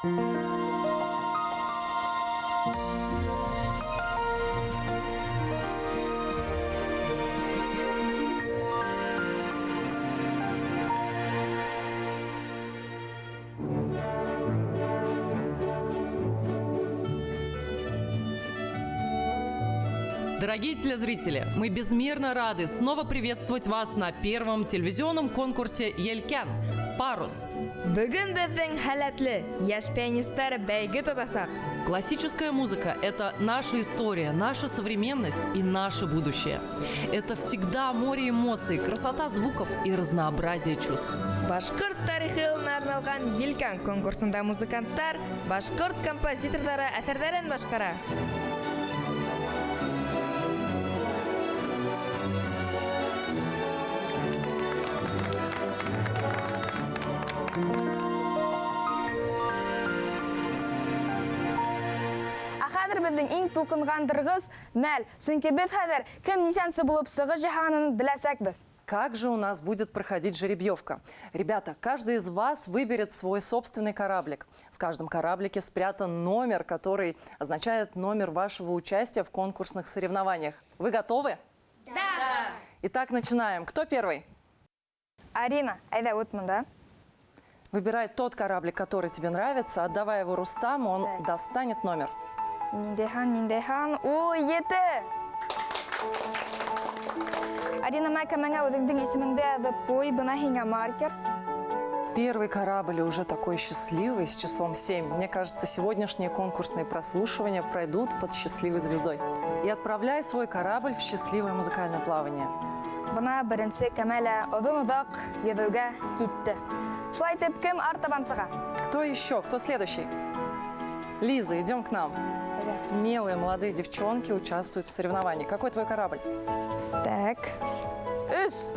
Дорогие телезрители, мы безмерно рады снова приветствовать вас на первом телевизионном конкурсе «Елкен» «Парус». Бүгін біздің халатлы яш пианисттар бәйге тұтасақ. Классическая музыка – это наша история, наша современность и наше будущее. Это всегда море эмоций, красота звуков и разнообразие чувств. Башқұрт тарихына арналған «Елкен» конкурсында музыканттар башқұрт композиторлары әсерлерін башқара. Хәзер безнең иң тулкынгандыргыз мәл, чөнки без хәзер кем нишанчы булып чыгы җаһанын беләсәкбез. Как же у нас будет проходить жеребьевка? Ребята, каждый из вас выберет свой собственный кораблик. В каждом кораблике спрятан номер, который означает номер вашего участия в конкурсных соревнованиях. Вы готовы? Да. Итак, начинаем. Кто первый? Арина, айда утмын да. Выбирай тот кораблик, который тебе нравится, отдавай его Рустаму, он достанет номер. Ниндехан, ул еті. Арина, мәкә мәңә үзеңнең исемеңдә язып куй, бына һиңа маркер. Первый корабль уже такой счастливый, с числом 7. Мне кажется, сегодняшние конкурсные прослушивания пройдут под счастливой звездой. И отправляй свой корабль в счастливое музыкальное плавание. Бына беренче Кәмәлә озын-озак йөзүгә китте. Шулай итеп, кем артабан чыга? Кто еще? Кто следующий? Лиза, идем к нам. Смелые молодые девчонки участвуют в соревновании. Какой твой корабль? Так. Үс.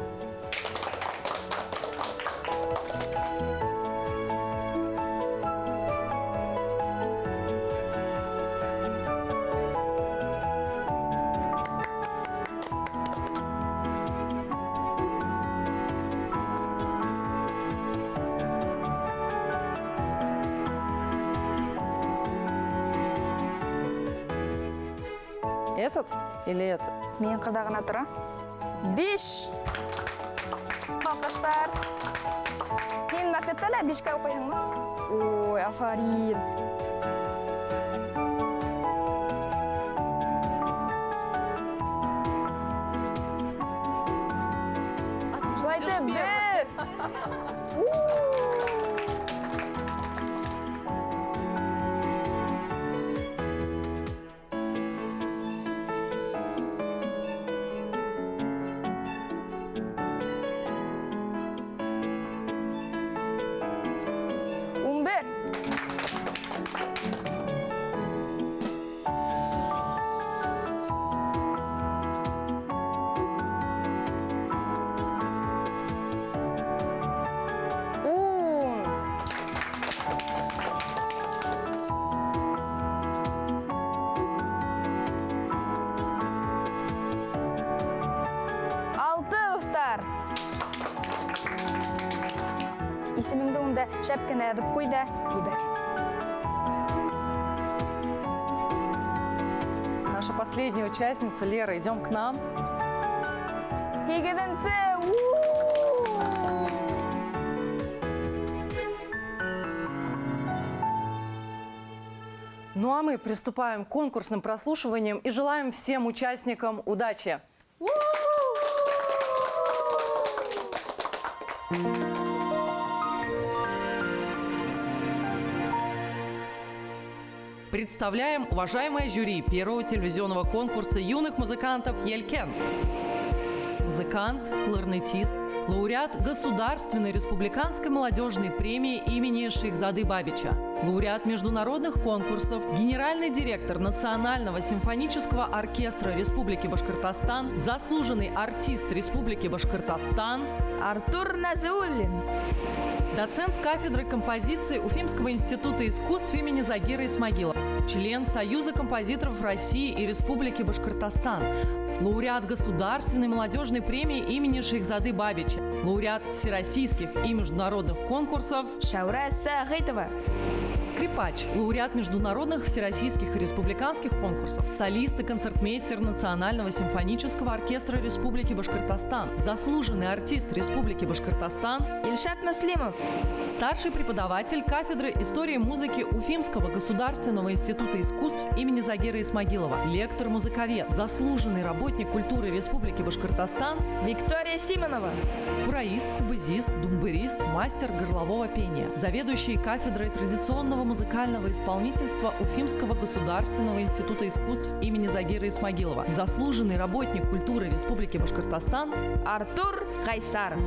Этот или этот? Мен кырдагына тора. 5. Алкыштар. Син мәктәптә лә 5-кә укыйсыңмы? Ой, афарин. Шулай итеп, бер. Исемеңдә унда шәп кенә язып куй да ебәр. Наша последняя участница Лера, идем к нам. Егеденсе. Ну а мы приступаем к конкурсным прослушиваниям и желаем всем участникам удачи. Представляем уважаемое жюри первого телевизионного конкурса юных музыкантов «Елкен». Музыкант, кларнетист, лауреат Государственной республиканской молодежной премии имени Шейхзады Бабича, лауреат международных конкурсов, генеральный директор Национального симфонического оркестра Республики Башкортостан, заслуженный артист Республики Башкортостан Артур Назиуллин, доцент кафедры композиции Уфимского института искусств имени Загира Исмагилова, член Союза композиторов России и Республики Башкортостан, лауреат Государственной молодежной премии имени Шейхзады Бабича, лауреат всероссийских и международных конкурсов Шаура Сагитова. Скрипач, лауреат международных, всероссийских и республиканских конкурсов, солист и концертмейстер Национального симфонического оркестра Республики Башкортостан, заслуженный артист Республики Башкортостан, Ильшат Муслимов. старший преподаватель кафедры истории музыки Уфимского государственного института искусств имени Загира Исмагилова, лектор-музыковед, заслуженный работник культуры Республики Башкортостан, Виктория Симонова. кураист, кубызист, думбырист, мастер горлового пения, заведующий кафедрой традиционного музыкального исполнительства Уфимского государственного института искусств имени Загира Исмагилова, заслуженный работник культуры Республики Башкортостан, Артур Гайсаров.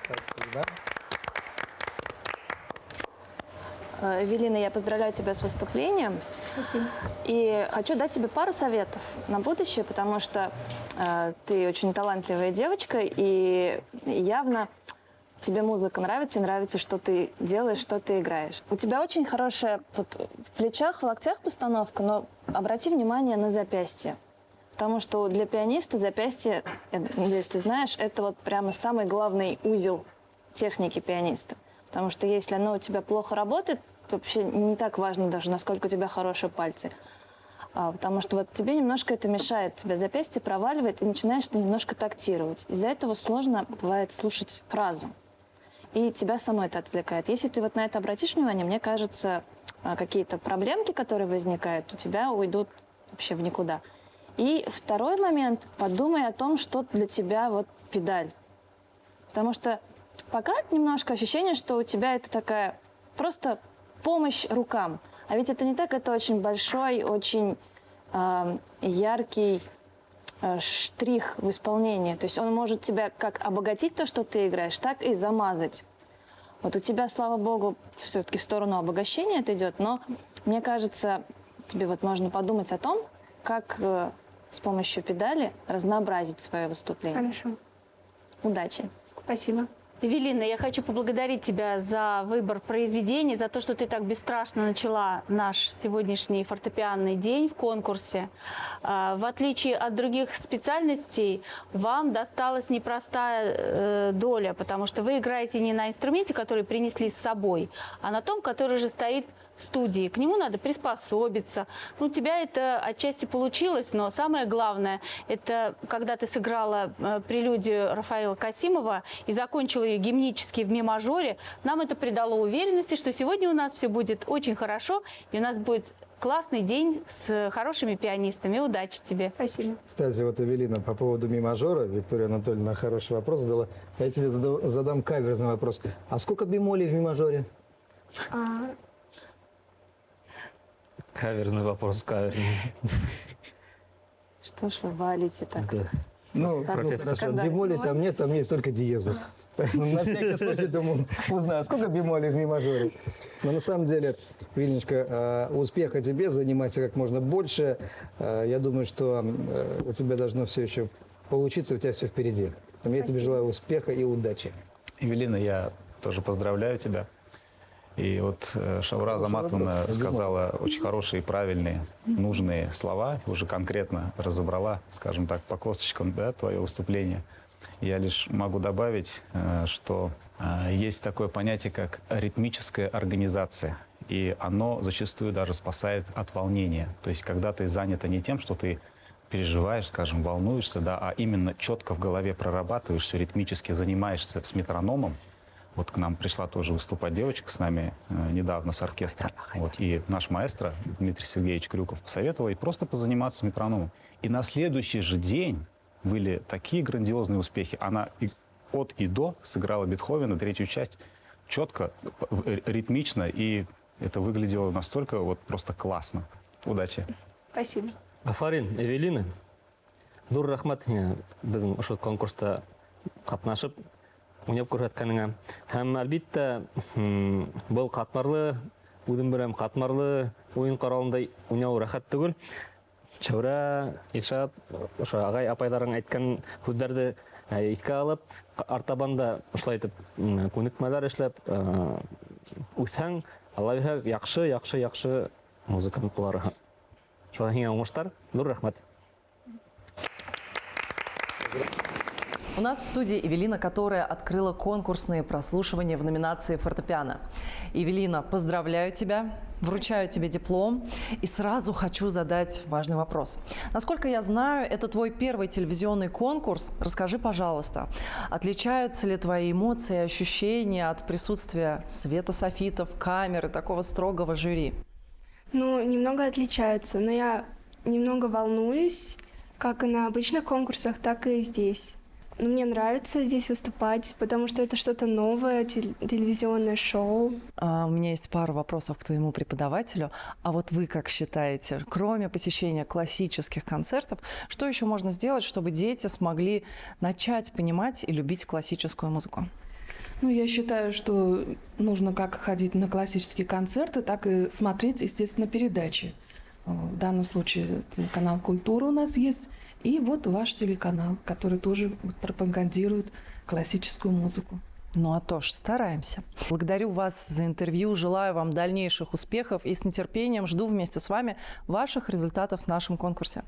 Спасибо. Эвелина, я поздравляю тебя с выступлением. Спасибо. И хочу дать тебе пару советов на будущее, потому что ты очень талантливая девочка, и явно тебе музыка нравится, и нравится, что ты делаешь, что ты играешь. У тебя очень хорошая вот, в плечах, в локтях постановка, но обрати внимание на запястье. Потому что для пианиста запястье, я надеюсь, ты знаешь, это вот прямо самый главный узел техники пианиста. Потому что если оно у тебя плохо работает, то вообще не так важно даже, насколько у тебя хорошие пальцы. Потому что вот тебе немножко это мешает, тебя запястье проваливает, и начинаешь ты немножко тактировать. Из-за этого сложно бывает слушать фразу. И тебя само это отвлекает. Если ты вот на это обратишь внимание, мне кажется, какие-то проблемки, которые возникают, у тебя уйдут вообще в никуда. И второй момент, подумай о том, что для тебя вот педаль. Потому что пока немножко ощущение, что у тебя это такая просто помощь рукам. А ведь это не так, это очень большой, очень яркий штрих в исполнении. То есть он может тебя как обогатить то, что ты играешь, так и замазать. Вот у тебя, слава богу, все-таки в сторону обогащения это идет, но мне кажется, тебе вот можно подумать о том, как с помощью педали разнообразить свое выступление. Хорошо. Удачи. Спасибо. Эвелина, я хочу поблагодарить тебя за выбор произведений, за то, что ты так бесстрашно начала наш сегодняшний фортепианный день в конкурсе. В отличие от других специальностей, вам досталась непростая доля, потому что вы играете не на инструменте, который принесли с собой, а на том, который же стоит в студии, к нему надо приспособиться. Ну, у тебя это отчасти получилось, но самое главное, это когда ты сыграла прелюдию Рафаэла Касимова и закончила ее гимнически в ми-мажоре, нам это придало уверенности, что сегодня у нас все будет очень хорошо, и у нас будет классный день с хорошими пианистами. Удачи тебе. Спасибо. Кстати, вот Эвелина по поводу ми-мажора, Виктория Анатольевна хороший вопрос задала. Я тебе задам каверзный вопрос. А сколько бемолей в ми-мажоре? Каверзный вопрос, каверзный. Что ж вы валите так? Да. Ну, профессор. хорошо, бемолей там нет только диезы. Поэтому на всякий случай, думаю, узнаю, сколько бемолей в ми-мажоре. Но на самом деле, Вильничка, успеха тебе, занимайся как можно больше. Я думаю, что у тебя должно все еще получиться, у тебя все впереди. Поэтому я тебе желаю успеха и удачи. Эвелина, я тоже поздравляю тебя. И вот Шаура Азаматовна сказала очень хорошие, правильные, нужные слова, уже конкретно разобрала, скажем так, по косточкам, да, твое выступление. Я лишь могу добавить, что есть такое понятие, как ритмическая организация. И оно зачастую даже спасает от волнения. То есть, когда ты занята не тем, что ты переживаешь, скажем, волнуешься, да, а именно четко в голове прорабатываешь все ритмически, занимаешься с метрономом. Вот к нам пришла тоже выступать девочка с нами недавно с оркестром. Вот, и наш маэстро Дмитрий Сергеевич Крюков посоветовал ей просто позаниматься с метрономом. И на следующий же день были такие грандиозные успехи. Она от и до сыграла Бетховена, третью часть, четко, ритмично, и это выглядело настолько вот просто классно. Удачи. Спасибо. Афарин, Эвелина, зур рахмат біздің ұшыт конкурста қатнашып, ойнап көрсеткеніңе. Һәм әлбетте бұл қатмарлы, өзім білем қатмарлы ойын қаралындай ойнау рахат түгел. Шәура, Илшат, ағай апайларың айтқан сөздерді еске алып, артабанда ұшлай етіп көнікмелер эшләп, үсәң, Алла бирһә, яхшы музыкант буларга. Шуңа һиңа уңыштар. Зур рәхмәт. У нас в студии Эвелина, которая открыла конкурсные прослушивания в номинации «Фортепиано». Эвелина, поздравляю тебя, вручаю тебе диплом и сразу хочу задать важный вопрос. Насколько я знаю, это твой первый телевизионный конкурс. Расскажи, пожалуйста, отличаются ли твои эмоции и ощущения от присутствия света софитов, камеры, такого строгого жюри? Ну, немного отличаются, но я немного волнуюсь, как и на обычных конкурсах, так и здесь. Но мне нравится здесь выступать, потому что это что-то новое, телевизионное шоу. У меня есть пару вопросов к твоему преподавателю. А вот вы как считаете, кроме посещения классических концертов, что еще можно сделать, чтобы дети смогли начать понимать и любить классическую музыку? Ну, я считаю, что нужно как ходить на классические концерты, так и смотреть, естественно, передачи. В данном случае телеканал «Культура» у нас есть, и вот ваш телеканал, который тоже пропагандирует классическую музыку. Ну а то ж, стараемся. Благодарю вас за интервью, желаю вам дальнейших успехов и с нетерпением жду вместе с вами ваших результатов в нашем конкурсе.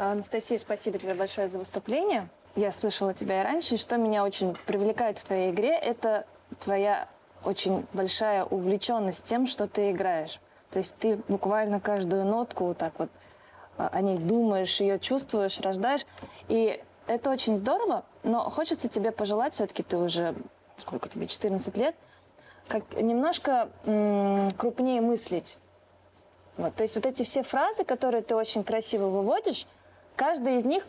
Анастасия, спасибо тебе большое за выступление. Я слышала тебя и раньше, и что меня очень привлекает в твоей игре, это твоя очень большая увлеченность тем, что ты играешь. То есть ты буквально каждую нотку вот так вот о ней думаешь, ее чувствуешь, рождаешь. И это очень здорово, но хочется тебе пожелать, все-таки ты уже, сколько тебе, 14 лет, как немножко крупнее мыслить. Вот, то есть вот эти все фразы, которые ты очень красиво выводишь, каждая из них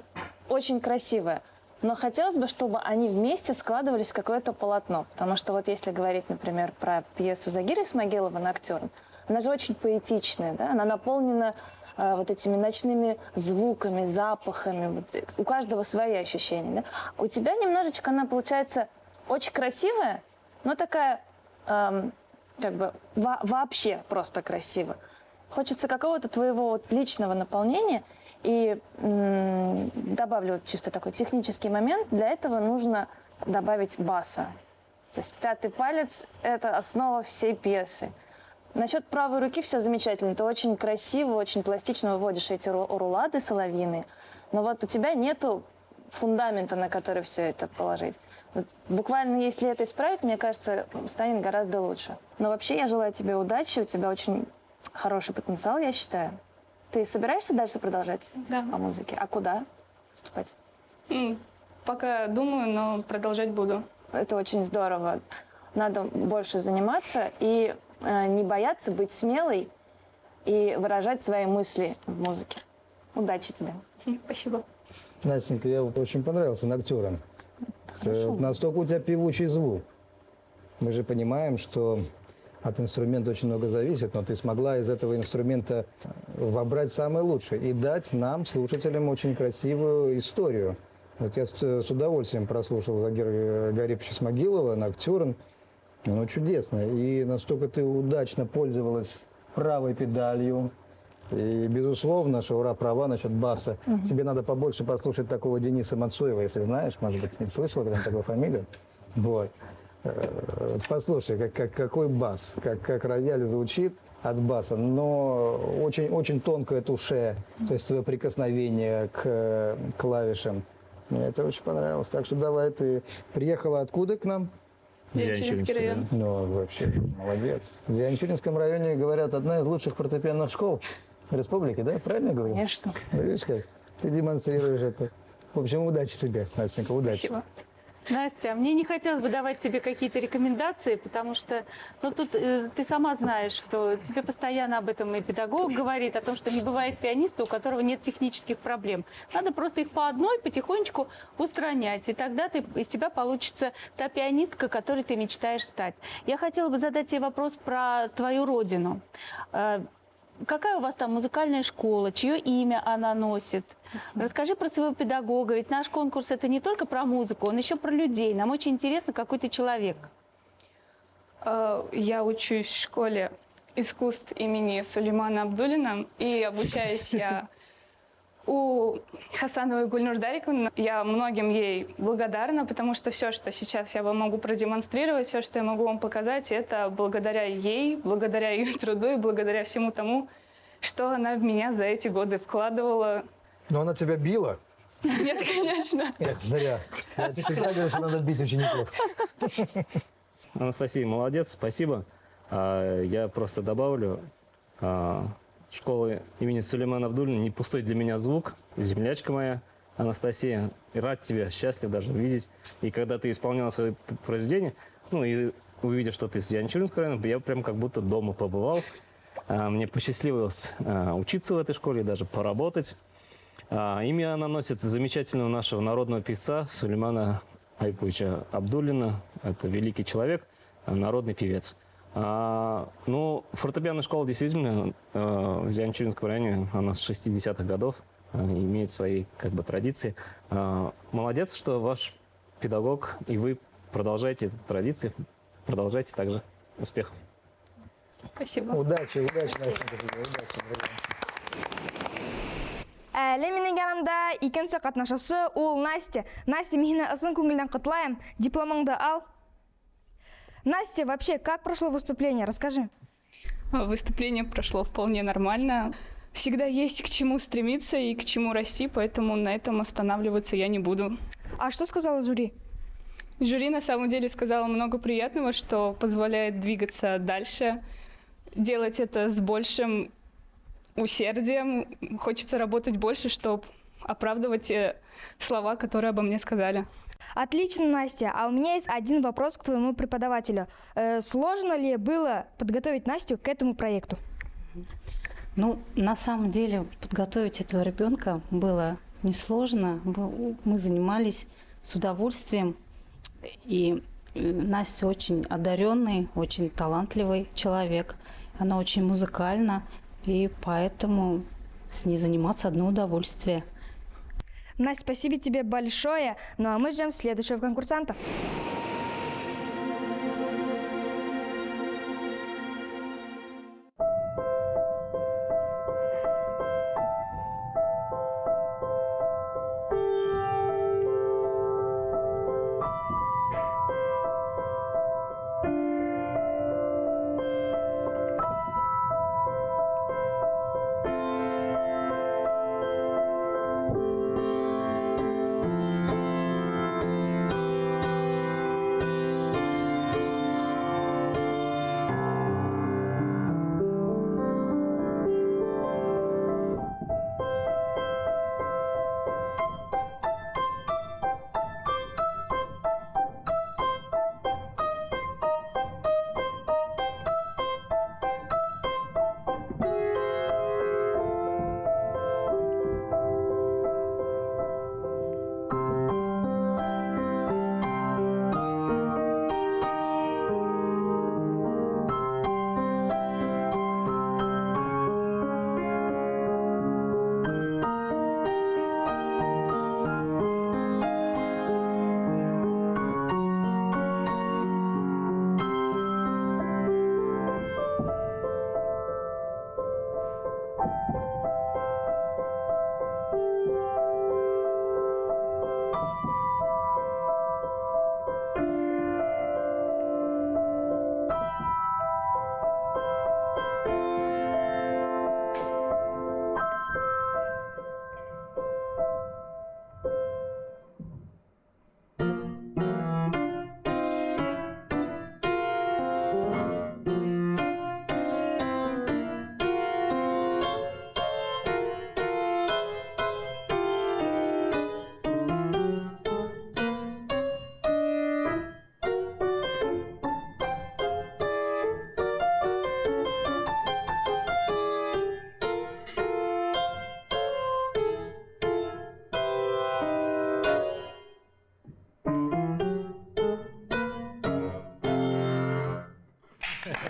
очень красивая. Но хотелось бы, чтобы они вместе складывались в какое-то полотно. Потому что вот если говорить, например, про пьесу Загиры Исмагилова «Ноктюрн», она же очень поэтичная, да? Она наполнена вот этими ночными звуками, запахами. Вот, у каждого свои ощущения. Да? У тебя немножечко она получается очень красивая, но такая как бы вообще просто красивая. Хочется какого-то твоего вот личного наполнения. И добавлю вот чисто такой технический момент. Для этого нужно добавить баса. То есть пятый палец – это основа всей пьесы. Насчет правой руки все замечательно. Ты очень красиво, очень пластично выводишь эти рулады соловьиные. Но вот у тебя нету фундамента, на который все это положить. Вот буквально, если это исправить, мне кажется, станет гораздо лучше. Но вообще я желаю тебе удачи. У тебя очень хороший потенциал, я считаю. Ты собираешься дальше продолжать по музыке? А куда выступать? Пока думаю, но продолжать буду. Это очень здорово. Надо больше заниматься и не бояться быть смелой и выражать свои мысли в музыке. Удачи тебе. Спасибо. Настенька, я вот очень понравился «Ноктюрн». Настолько у тебя певучий звук. Мы же понимаем, что от инструмента очень много зависит, но ты смогла из этого инструмента вобрать самое лучшее и дать нам, слушателям, очень красивую историю. Вот я с удовольствием прослушал Загира Гариповича Исмагилова «Ноктюрн». Ну, чудесно. И настолько ты удачно пользовалась правой педалью. И, безусловно, шаура права насчет баса. Тебе надо побольше послушать такого Дениса Мацуева, если знаешь, может быть, не слышал такую фамилию. Вот. Послушай, какой бас, как рояль звучит от баса, но очень тонкое туше, то есть твое прикосновение к клавишам. Мне это очень понравилось. Так что давай, ты приехала откуда к нам? Зианчуринский район. Ну, вообще, молодец. В Зианчуринском районе, говорят, одна из лучших фортепианных школ в республике, да? Правильно я говорю? Конечно. Видишь, как ты демонстрируешь это. В общем, удачи тебе, Настенька, удачи. Спасибо. Настя, мне не хотелось бы давать тебе какие-то рекомендации, потому что тут ты сама знаешь, что тебе постоянно об этом и педагог говорит, о том, что не бывает пианиста, у которого нет технических проблем. Надо просто их по одной потихонечку устранять, и тогда из тебя получится та пианистка, которой ты мечтаешь стать. Я хотела бы задать тебе вопрос про твою родину. Какая у вас там музыкальная школа, чье имя она носит? Расскажи про своего педагога, ведь наш конкурс – это не только про музыку, он еще про людей. Нам очень интересно, какой ты человек. Я учусь в школе искусств имени Сулеймана Абдуллина, и обучаюсь я у Хасановой Гульнур Дариковны. Я многим ей благодарна, потому что все, что сейчас я вам могу продемонстрировать, все, что я могу вам показать, это благодаря ей, благодаря ее труду и благодаря всему тому, что она в меня за эти годы вкладывала. Но она тебя била? Нет, конечно. Эх, зря. Я всегда говорю, что надо бить учеников. Анастасия, молодец, спасибо. Я просто добавлю, школы имени Сулеймана Абдуллина не пустой для меня звук, землячка моя Анастасия. И рад тебя, счастлив даже видеть. И когда ты исполняла свои произведения, ну и увидев, что ты из Зианчуринского района, я прям как будто дома побывал. Мне посчастливилось учиться в этой школе, даже поработать. Имя она носит замечательного нашего народного певца Сулеймана Айповича Абдуллина. Это великий человек, народный певец. Ну, фортепианная школа действительно в Зианчуринском районе, она с 60-х годов, имеет свои традиции. Молодец, что ваш педагог и вы продолжаете эти традиции, продолжайте также. Успехов. Спасибо. Удачи, Настенька, тебе, удачи, друзья. Әлі менің янымда екінші қатнашушы ол Настя. Настя, мен сын көңілден құтылайым. Дипломыңды ал. Настя, вообще, как прошло выступление? Расскажи. Выступление прошло вполне нормально. всегда есть к чему стремиться и к чему расти, поэтому на этом останавливаться я не буду. А что сказала жюри? Жюри на самом деле сказала много приятного, что позволяет двигаться дальше, делать это с большим усердием. Хочется работать больше, чтобы оправдывать те слова, которые обо мне сказали. Отлично, Настя. А у меня есть один вопрос к твоему преподавателю. Сложно ли было подготовить Настю к этому проекту? Ну, на самом деле, подготовить этого ребенка было несложно. Мы занимались с удовольствием. И Настя очень одаренный, очень талантливый человек. Она очень музыкальна, и поэтому с ней заниматься одно удовольствие. Настя, спасибо тебе большое. Ну а мы ждем следующего конкурсанта.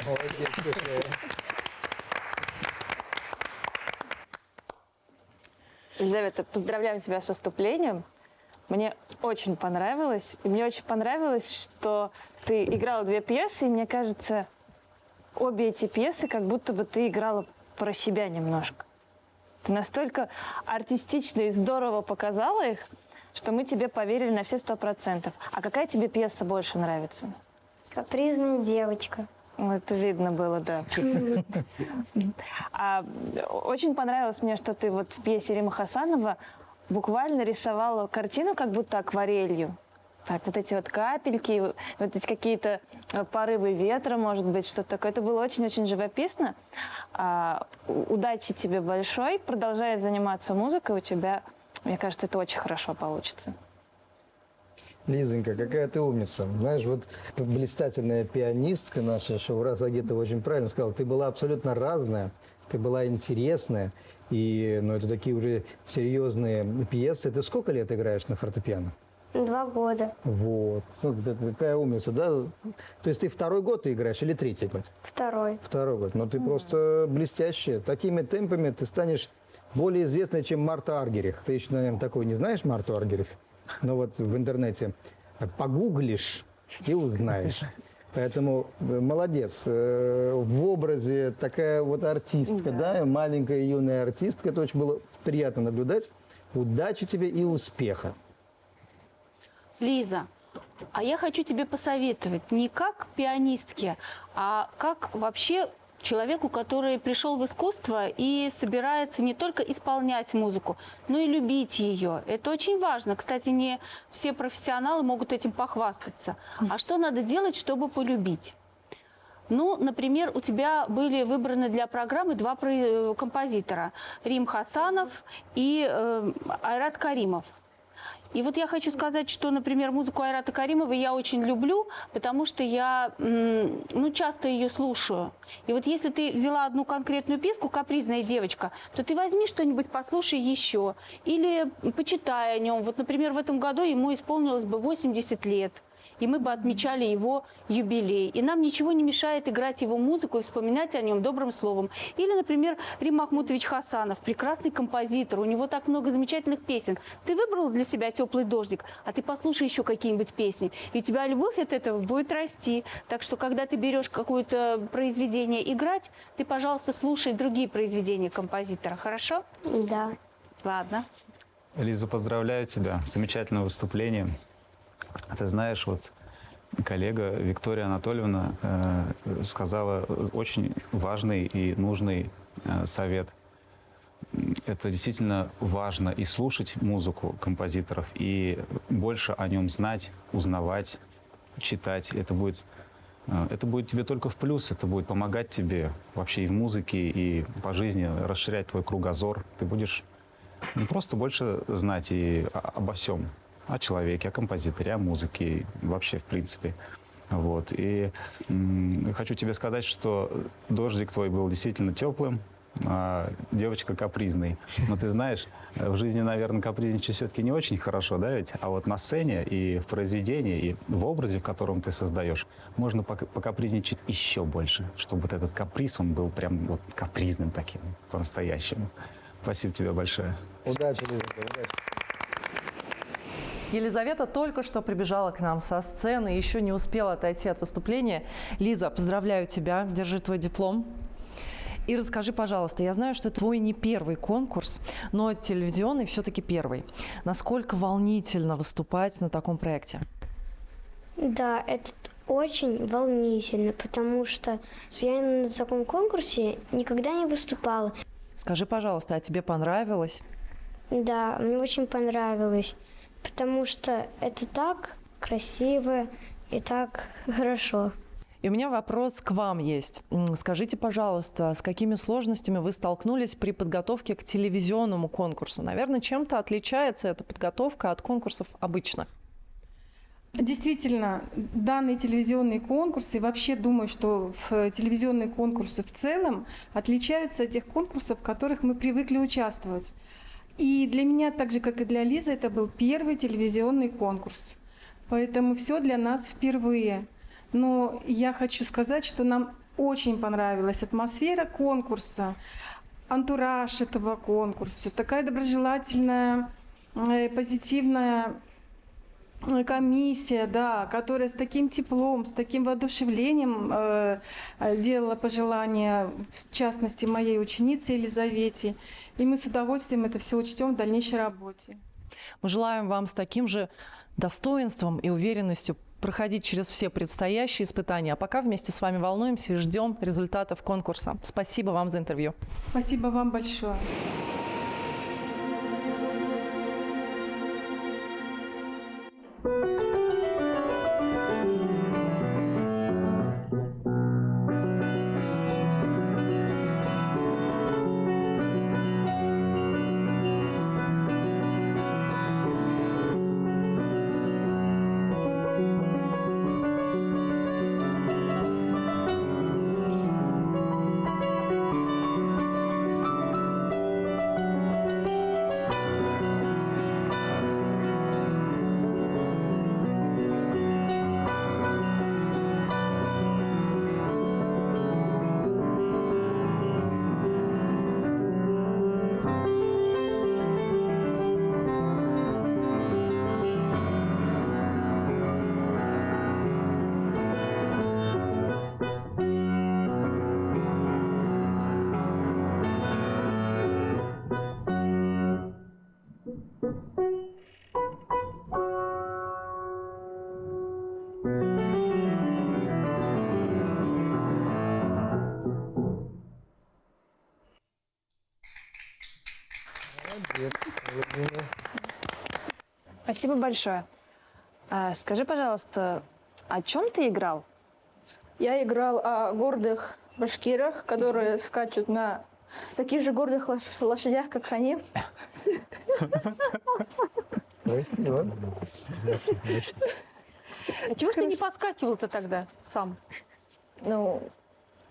Молодец, слушай. Елизавета, поздравляем тебя с выступлением. Мне очень понравилось. И мне очень понравилось, что ты играла 2 пьесы, и мне кажется, обе эти пьесы, как будто бы ты играла про себя немножко. Ты настолько артистично и здорово показала их, что мы тебе поверили на все 100%. А какая тебе пьеса больше нравится? Капризная девочка. Это видно было, да. Очень понравилось мне, что ты вот в пьесе Римма Хасанова буквально рисовала картину как будто акварелью. Так, вот эти вот капельки, вот эти какие-то порывы ветра, может быть, что-то такое. Это было очень-очень живописно. Удачи тебе большой. Продолжай заниматься музыкой. У тебя, мне кажется, это очень хорошо получится. Лизонька, какая ты умница. Знаешь, вот блистательная пианистка наша Шаураз Агитова очень правильно сказала. Ты была абсолютно разная, ты была интересная. И, ну, это такие уже серьезные пьесы. Ты сколько лет играешь на фортепиано? 2 года. Вот. Ну, какая умница, да? То есть ты 2-й год ты играешь или 3-й год? 2. 2-й год. Но ты просто блестящая. Такими темпами ты станешь более известной, чем Марта Аргерих. Ты еще, наверное, такой не знаешь Марту Аргерих? Но вот в интернете погуглишь и узнаешь. Поэтому молодец. В образе такая вот артистка, да, маленькая юная артистка. Это очень было приятно наблюдать. Удачи тебе и успеха. Лиза, а я хочу тебе посоветовать не как пианистке, а как вообще человеку, который пришел в искусство и собирается не только исполнять музыку, но и любить ее. Это очень важно. Кстати, не все профессионалы могут этим похвастаться. А что надо делать, чтобы полюбить? Ну, например, у тебя были выбраны для программы два композитора. Рим Хасанов и Айрат Каримов. И вот я хочу сказать, что, например, музыку Айрата Каримова я очень люблю, потому что я часто ее слушаю. И вот если ты взяла одну конкретную песку «Капризная девочка», то ты возьми что-нибудь, послушай еще. Или почитай о нем. Вот, например, в этом году ему исполнилось бы 80 лет. И мы бы отмечали его юбилей. И нам ничего не мешает играть его музыку и вспоминать о нем добрым словом. Или, например, Рим Махмутович Хасанов, прекрасный композитор, у него так много замечательных песен. Ты выбрал для себя «Теплый дождик», а ты послушай еще какие-нибудь песни, и у тебя любовь от этого будет расти. Так что, когда ты берешь какое-то произведение играть, ты, пожалуйста, слушай другие произведения композитора, хорошо? Да. Ладно. Лиза, поздравляю тебя с замечательным выступлением. Ты знаешь, вот коллега Виктория Анатольевна сказала очень важный и нужный совет. Это действительно важно и слушать музыку композиторов, и больше о нем знать, узнавать, читать. Это будет тебе только в плюс, это будет помогать тебе вообще и в музыке, и по жизни, расширять твой кругозор. Ты будешь просто больше знать и обо всем. О человеке, о композиторе, о музыке, вообще в принципе. Вот. И хочу тебе сказать, что дождик твой был действительно теплым, а девочка капризной. Но ты знаешь, в жизни, наверное, капризничать все-таки не очень хорошо, да ведь? А вот на сцене и в произведении, и в образе, в котором ты создаешь, можно покапризничать еще больше, чтобы вот этот каприз, он был прям вот капризным таким, по-настоящему. Спасибо тебе большое. Удачи, Лизонька, удачи. Елизавета только что прибежала к нам со сцены и еще не успела отойти от выступления. Лиза, поздравляю тебя, держи твой диплом. И расскажи, пожалуйста, я знаю, что это твой не первый конкурс, но телевизионный все-таки первый. Насколько волнительно выступать на таком проекте? Да, это очень волнительно, потому что я на таком конкурсе никогда не выступала. Скажи, пожалуйста, а тебе понравилось? Да, мне очень понравилось, потому что это так красиво и так хорошо. И у меня вопрос к вам есть. Скажите, пожалуйста, с какими сложностями вы столкнулись при подготовке к телевизионному конкурсу? Наверное, чем-то отличается эта подготовка от конкурсов обычных? Действительно, данный телевизионный конкурс, и вообще думаю, что телевизионные конкурсы в целом отличаются от тех конкурсов, в которых мы привыкли участвовать. И для меня, так же, как и для Лизы, это был первый телевизионный конкурс. Поэтому все для нас впервые. Но я хочу сказать, что нам очень понравилась атмосфера конкурса, антураж этого конкурса, такая доброжелательная, позитивная комиссия, да, которая с таким теплом, с таким воодушевлением делала пожелания, в частности, моей ученице Елизавете. И мы с удовольствием это все учтем в дальнейшей работе. Мы желаем вам с таким же достоинством и уверенностью проходить через все предстоящие испытания. А пока вместе с вами волнуемся и ждем результатов конкурса. Спасибо вам за интервью. Спасибо вам большое. Владимир. Спасибо большое. Скажи, пожалуйста, о чем ты играл? Я играл о гордых башкирах, которые скачут на таких же гордых лошадях, как они. Спасибо. А чего ж ты не подскакивал-то тогда сам? Ну,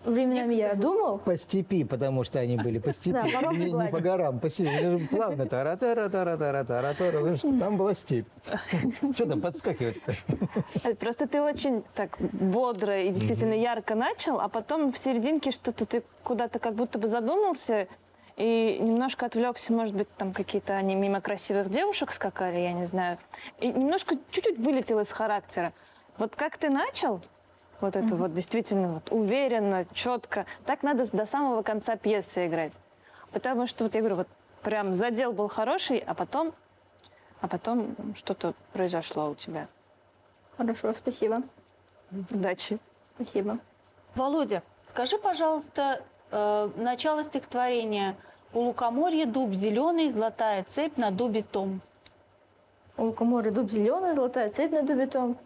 временами я думал. По степи, потому что они были по степи, Да, по ровной не глади. по горам, по степи. Плавно. Тара-тара-тара-тара-тара-тара. Там была степь. Что там подскакивать-то? Просто ты очень так бодро и действительно ярко начал, а потом в серединке что-то ты куда-то как будто бы задумался и немножко отвлекся, может быть, там какие-то они мимо красивых девушек скакали, я не знаю, и немножко чуть-чуть вылетел из характера. Вот как ты начал, вот это вот действительно вот, уверенно, четко, так надо до самого конца пьесы играть. Потому что, вот я говорю, вот прям задел был хороший, а потом что-то произошло у тебя. Хорошо, спасибо. Удачи. Спасибо. Володя, скажи, пожалуйста, начало стихотворения. «У лукоморья дуб зеленый, золотая цепь на дубе том». У лукоморья дуб зеленый, золотая цепь на дубе том.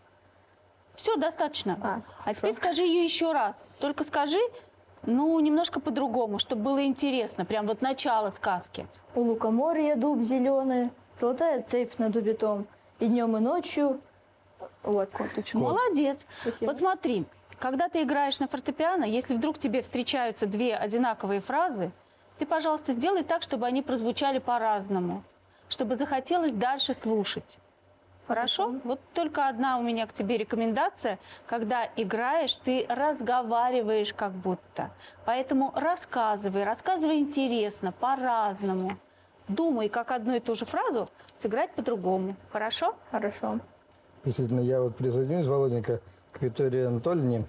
Все, достаточно. А теперь хорошо. скажи ее еще раз. Только скажи, ну, немножко по-другому, чтобы было интересно. Прям вот начало сказки. У лукоморья дуб зеленый, золотая цепь на дубе том. И днем, и ночью. Вот. Молодец. Спасибо. Вот смотри, когда ты играешь на фортепиано, если вдруг тебе встречаются две одинаковые фразы, ты, пожалуйста, сделай так, чтобы они прозвучали по-разному, чтобы захотелось дальше слушать. Хорошо? Вот только одна у меня к тебе рекомендация. Когда играешь, ты разговариваешь как будто. Поэтому рассказывай интересно, по-разному. Думай, как одну и ту же фразу сыграть по-другому. Хорошо? Хорошо. Действительно, я вот присоединюсь, Володенька, к Виктории Анатольевне.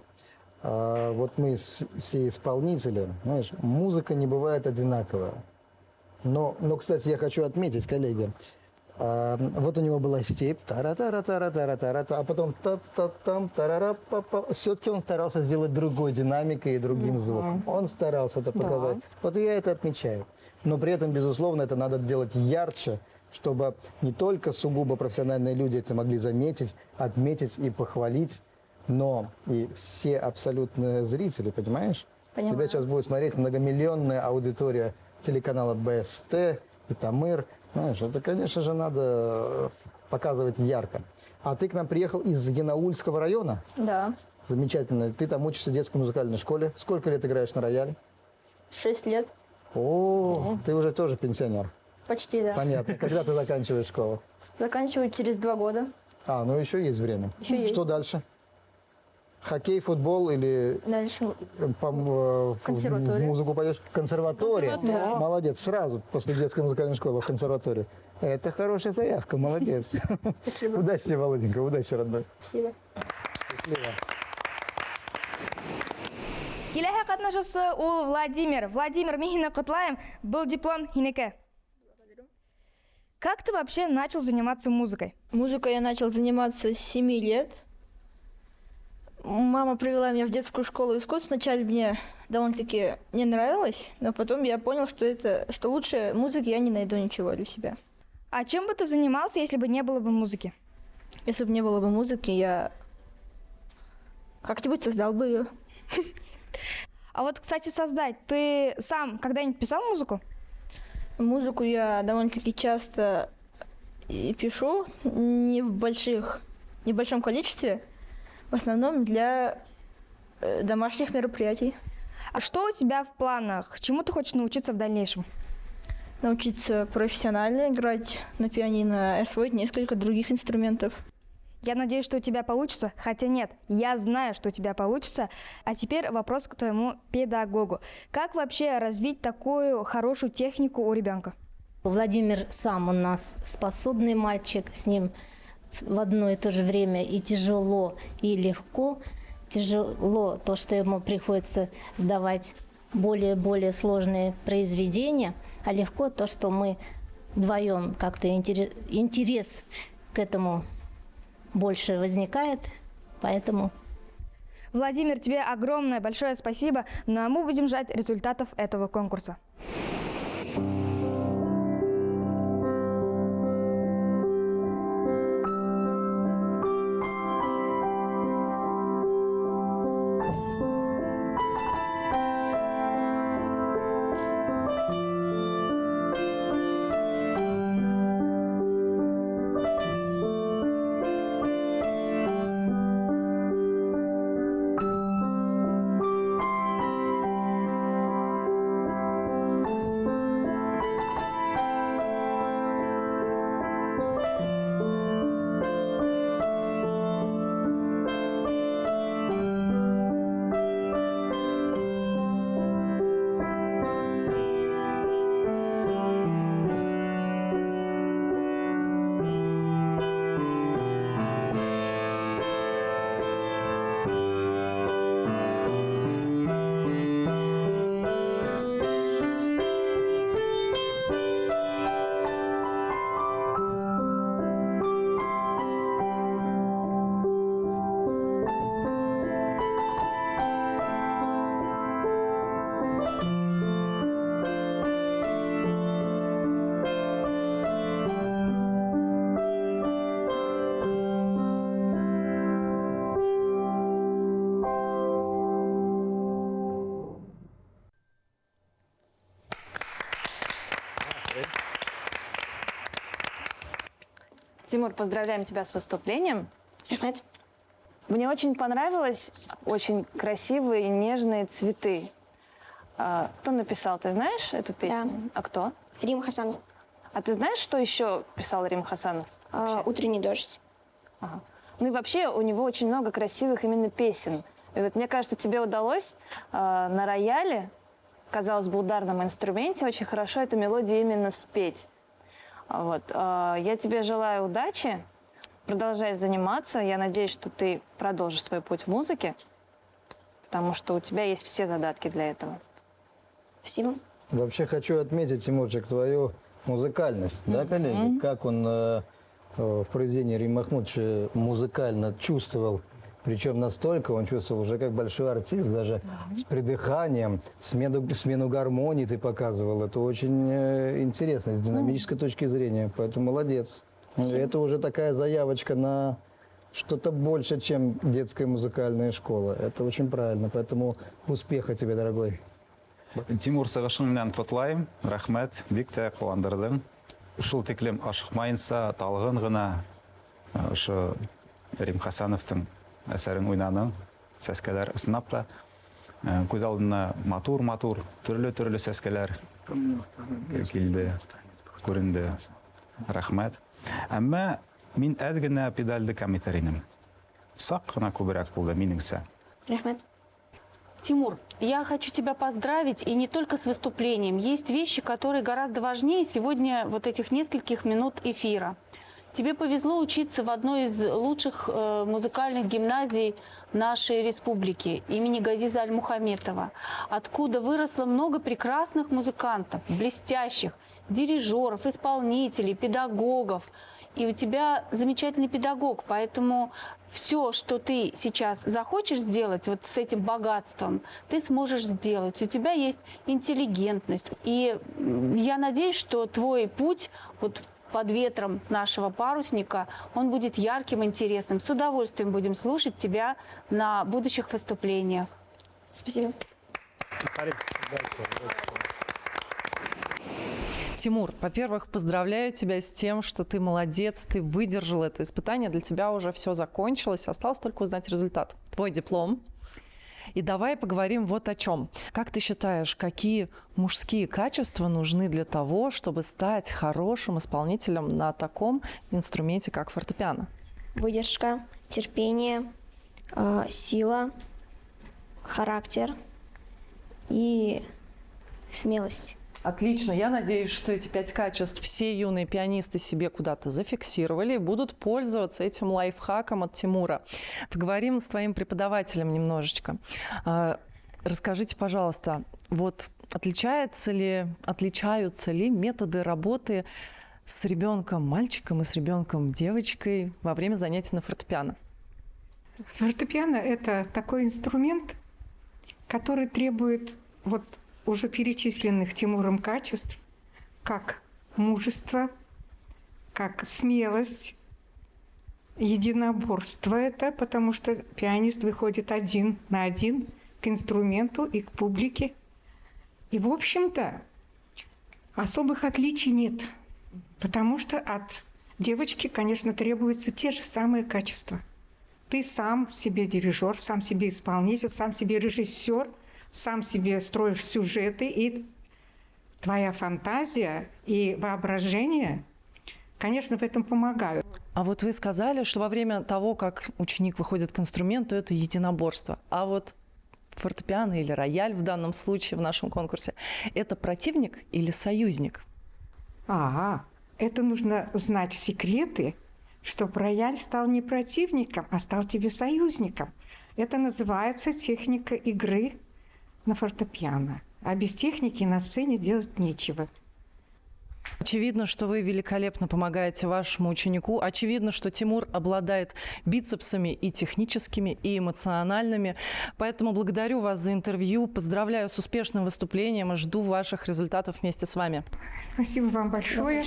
Вот мы все исполнители, знаешь, музыка не бывает одинаковая. Но, кстати, я хочу отметить, коллеги, вот у него была степь, тара-тара-тара-тара-тара, а потом та-та-там, тарара-па-па. Все-таки он старался сделать другой динамикой и другим звуком. Он старался это показать. Вот я это отмечаю. Но при этом, безусловно, это надо делать ярче, чтобы не только сугубо профессиональные люди это могли заметить, отметить и похвалить, но и все абсолютные зрители, понимаешь? Понимаю. Тебя сейчас будет смотреть многомиллионная аудитория телеканала БСТ и Тамыр. Знаешь, это, конечно же, надо показывать ярко. А ты к нам приехал из Янаульского района? Да. Замечательно. Ты там учишься в детской музыкальной школе. Сколько лет играешь на рояле? 6 лет. О, ты уже тоже пенсионер. Почти, да. Понятно. Когда ты заканчиваешь школу? Заканчиваю через 2 года. Ну еще есть время. Еще есть. Что дальше? Хоккей, футбол или Дальше в консерватория. музыку пойдешь? Консерватория? Да. Молодец. Сразу после детской музыкальной школы в консерваторию. Это хорошая заявка. Молодец. Спасибо. Удачи тебе, Володенька. Удачи, родной. Спасибо. Счастливо. Келесі қатнашысы ол Владимир. Владимир, михина құтлайым, был диплом хинеке. Как ты вообще начал заниматься музыкой? Музыкой я начал заниматься с 7 лет. Мама привела меня в детскую школу искусств. Вначале мне довольно-таки не нравилось, но потом я понял, что лучше музыки я не найду ничего для себя. А чем бы ты занимался, если бы не было бы музыки? Если бы не было бы музыки, я как-нибудь создал бы ее. А вот, кстати, создать, ты сам когда-нибудь писал музыку? Музыку я довольно-таки часто и пишу, не в большом количестве, в основном для домашних мероприятий. А что у тебя в планах? Чему ты хочешь научиться в дальнейшем? Научиться профессионально играть на пианино и освоить несколько других инструментов. Я надеюсь, что у тебя получится, хотя нет, я знаю, что у тебя получится. А теперь вопрос к твоему педагогу. Как вообще развить такую хорошую технику у ребенка? Владимир сам у нас способный мальчик, с ним в одно и то же время и тяжело, и легко. Тяжело то, что ему приходится давать более сложные произведения, а легко то, что мы вдвоем как-то интерес к этому больше возникает, поэтому... Владимир, тебе огромное большое спасибо, ну а мы будем ждать результатов этого конкурса. Тимур, поздравляем тебя с выступлением. Мне очень понравилось, очень красивые нежные цветы. Кто написал, ты знаешь эту песню? Да. А кто? Рим Хасанов. А ты знаешь, что еще писал Рим Хасанов? «Утренний дождь». Ага. Ну и вообще у него очень много красивых именно песен. И вот мне кажется, тебе удалось на рояле, казалось бы, ударном инструменте, очень хорошо эту мелодию именно спеть. Вот. Я тебе желаю удачи, продолжай заниматься. Я надеюсь, что ты продолжишь свой путь в музыке, потому что у тебя есть все задатки для этого. Спасибо. Вообще хочу отметить, Тимурчик, твою музыкальность, да, коллеги? Как он в произведении Рима Махмудовича музыкально чувствовал, причем настолько он чувствовал уже как большой артист, даже с придыханием, смену гармонии ты показывал. Это очень интересно с динамической точки зрения, поэтому молодец. Спасибо. Это уже такая заявочка на что-то больше, чем детская музыкальная школа. Это очень правильно, поэтому успеха тебе, дорогой. Тимур, сағышың менен құтлайым, рахмет, бик тә қуандырдың. Шул тиклем ашықмайынса, талғын ғына ошо Рим Хасановтың әсәрен уйнаның, сәскәләр ысынап та, күз алдына матур-матур, төрле-төрле сәскәләр килде, күренде. Рахмет. Әмма мин әз генә педальды кәм итәр инем. Сак кына күбрәк булды минеңсә. Рахмет. Тимур, я хочу тебя поздравить, и не только с выступлением. Есть вещи, которые гораздо важнее сегодня вот этих нескольких минут эфира. Тебе повезло учиться в одной из лучших музыкальных гимназий нашей республики имени Газиза Аль-Мухаметова, откуда выросло много прекрасных музыкантов, блестящих, дирижеров, исполнителей, педагогов. И у тебя замечательный педагог, поэтому все, что ты сейчас захочешь сделать вот с этим богатством, ты сможешь сделать. У тебя есть интеллигентность. И я надеюсь, что твой путь вот под ветром нашего парусника, он будет ярким, интересным. С удовольствием будем слушать тебя на будущих выступлениях. Спасибо. Тимур, во-первых, поздравляю тебя с тем, что ты молодец, ты выдержал это испытание, для тебя уже все закончилось, осталось только узнать результат. Твой диплом. И давай поговорим вот о чем. Как ты считаешь, какие мужские качества нужны для того, чтобы стать хорошим исполнителем на таком инструменте, как фортепиано? Выдержка, терпение, сила, характер и смелость. Отлично. Я надеюсь, что эти 5 качеств все юные пианисты себе куда-то зафиксировали и будут пользоваться этим лайфхаком от Тимура. Поговорим с твоим преподавателем немножечко. Расскажите, пожалуйста, вот отличаются ли методы работы с ребенком мальчиком и с ребенком девочкой во время занятий на фортепиано? Фортепиано – это такой инструмент, который требует вот уже перечисленных Тимуром качеств, как мужество, как смелость, единоборство это, потому что пианист выходит один на один к инструменту и к публике. И, в общем-то, особых отличий нет, потому что от девочки, конечно, требуются те же самые качества. Ты сам себе дирижер, сам себе исполнитель, сам себе режиссер, сам себе строишь сюжеты, и твоя фантазия и воображение, конечно, в этом помогают. А вот вы сказали, что во время того, как ученик выходит к инструменту, это единоборство. А вот фортепиано или рояль в данном случае в нашем конкурсе – это противник или союзник? Это нужно знать секреты, чтобы рояль стал не противником, а стал тебе союзником. Это называется техника игры на фортепиано. А без техники на сцене делать нечего. Очевидно, что вы великолепно помогаете вашему ученику. Очевидно, что Тимур обладает бицепсами и техническими, и эмоциональными. Поэтому благодарю вас за интервью, поздравляю с успешным выступлением и жду ваших результатов вместе с вами. Спасибо вам большое.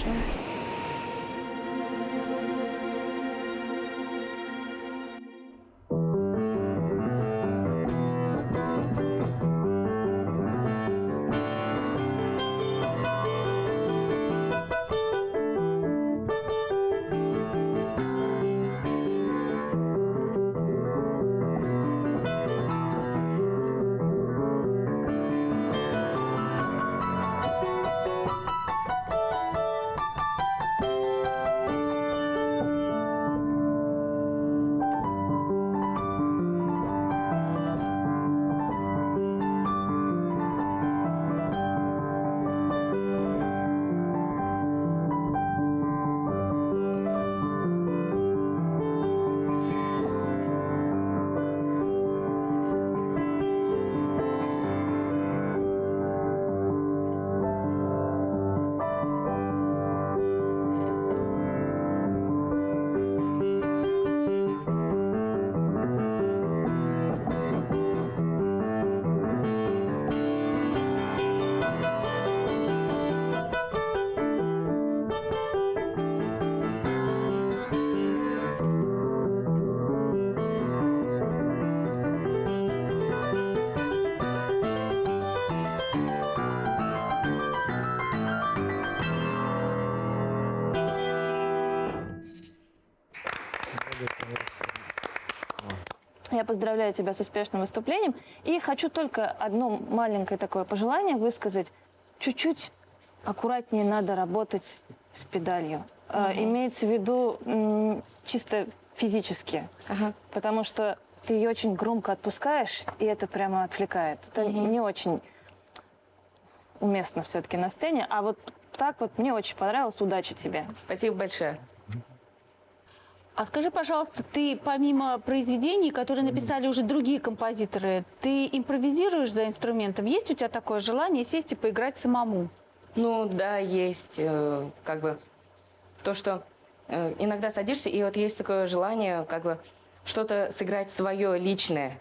Я поздравляю тебя с успешным выступлением. И хочу только одно маленькое такое пожелание высказать. Чуть-чуть аккуратнее надо работать с педалью. Имеется в виду чисто физически. Потому что ты ее очень громко отпускаешь, и это прямо отвлекает. Это не очень уместно все-таки на сцене. А вот так вот мне очень понравилось. Удачи тебе. Спасибо большое. А скажи, пожалуйста, ты помимо произведений, которые написали уже другие композиторы, ты импровизируешь за инструментом? Есть у тебя такое желание сесть и поиграть самому? Ну да, есть как бы то, что иногда садишься, и вот есть такое желание как бы что-то сыграть свое личное.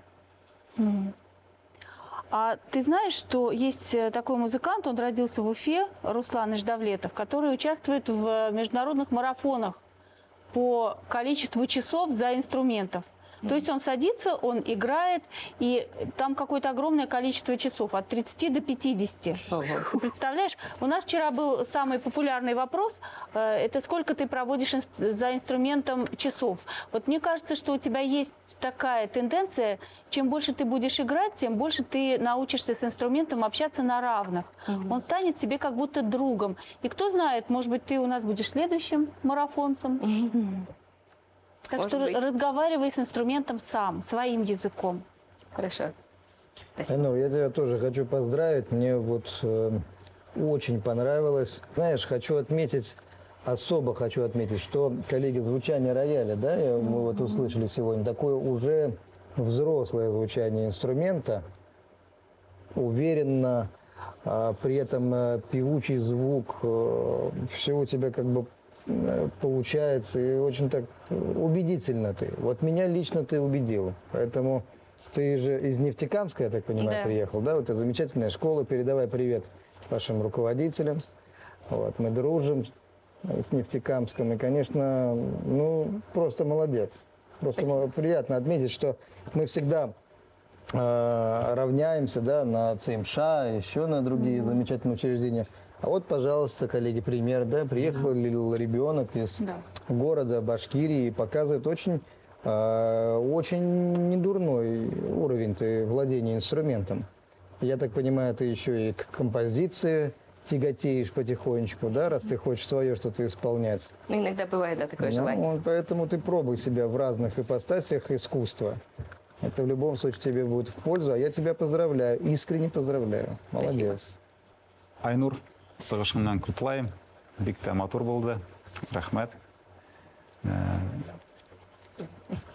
А ты знаешь, что есть такой музыкант, он родился в Уфе, Руслан Иждавлетов, который участвует в международных марафонах по количеству часов за инструментов. То есть он садится, он играет, и там какое-то огромное количество часов, от 30 до 50. Ты представляешь? У нас вчера был самый популярный вопрос, это сколько ты проводишь за инструментом часов. Вот мне кажется, что у тебя есть такая тенденция, чем больше ты будешь играть, тем больше ты научишься с инструментом общаться на равных. Он станет тебе как будто другом. И кто знает, может быть, ты у нас будешь следующим марафонцем. Так Может что быть. разговаривай с инструментом сам, своим языком. Хорошо. Айнур, я тебя тоже хочу поздравить. Мне вот очень понравилось. Знаешь, особо хочу отметить, что, коллеги, звучание рояля, да, мы вот услышали сегодня, такое уже взрослое звучание инструмента, уверенно, при этом певучий звук, все у тебя как бы получается, и очень так убедительно ты. Вот меня лично ты убедила, поэтому ты же из Нефтекамска, я так понимаю, приехал, да, вот это замечательная школа, передавай привет вашим руководителям, вот, мы дружим с Нефтекамском, и, конечно, ну, просто молодец. Просто приятно отметить, что мы всегда равняемся, да, на ЦМШ, еще на другие замечательные учреждения. А вот, пожалуйста, коллеги, пример, да, приехал ребенок из города Башкирии и показывает очень недурной уровень владения инструментом. Я так понимаю, ты еще и к композиции тяготеешь потихонечку, да, раз ты хочешь свое что-то исполнять. Ну, иногда бывает, да, такое желание. Поэтому ты пробуй себя в разных ипостасях искусства. Это в любом случае тебе будет в пользу, а я тебя поздравляю, искренне поздравляю. Молодец. Айнур, сығышыңнан құттықтаймын. Бик тә матур булды. Рахмет.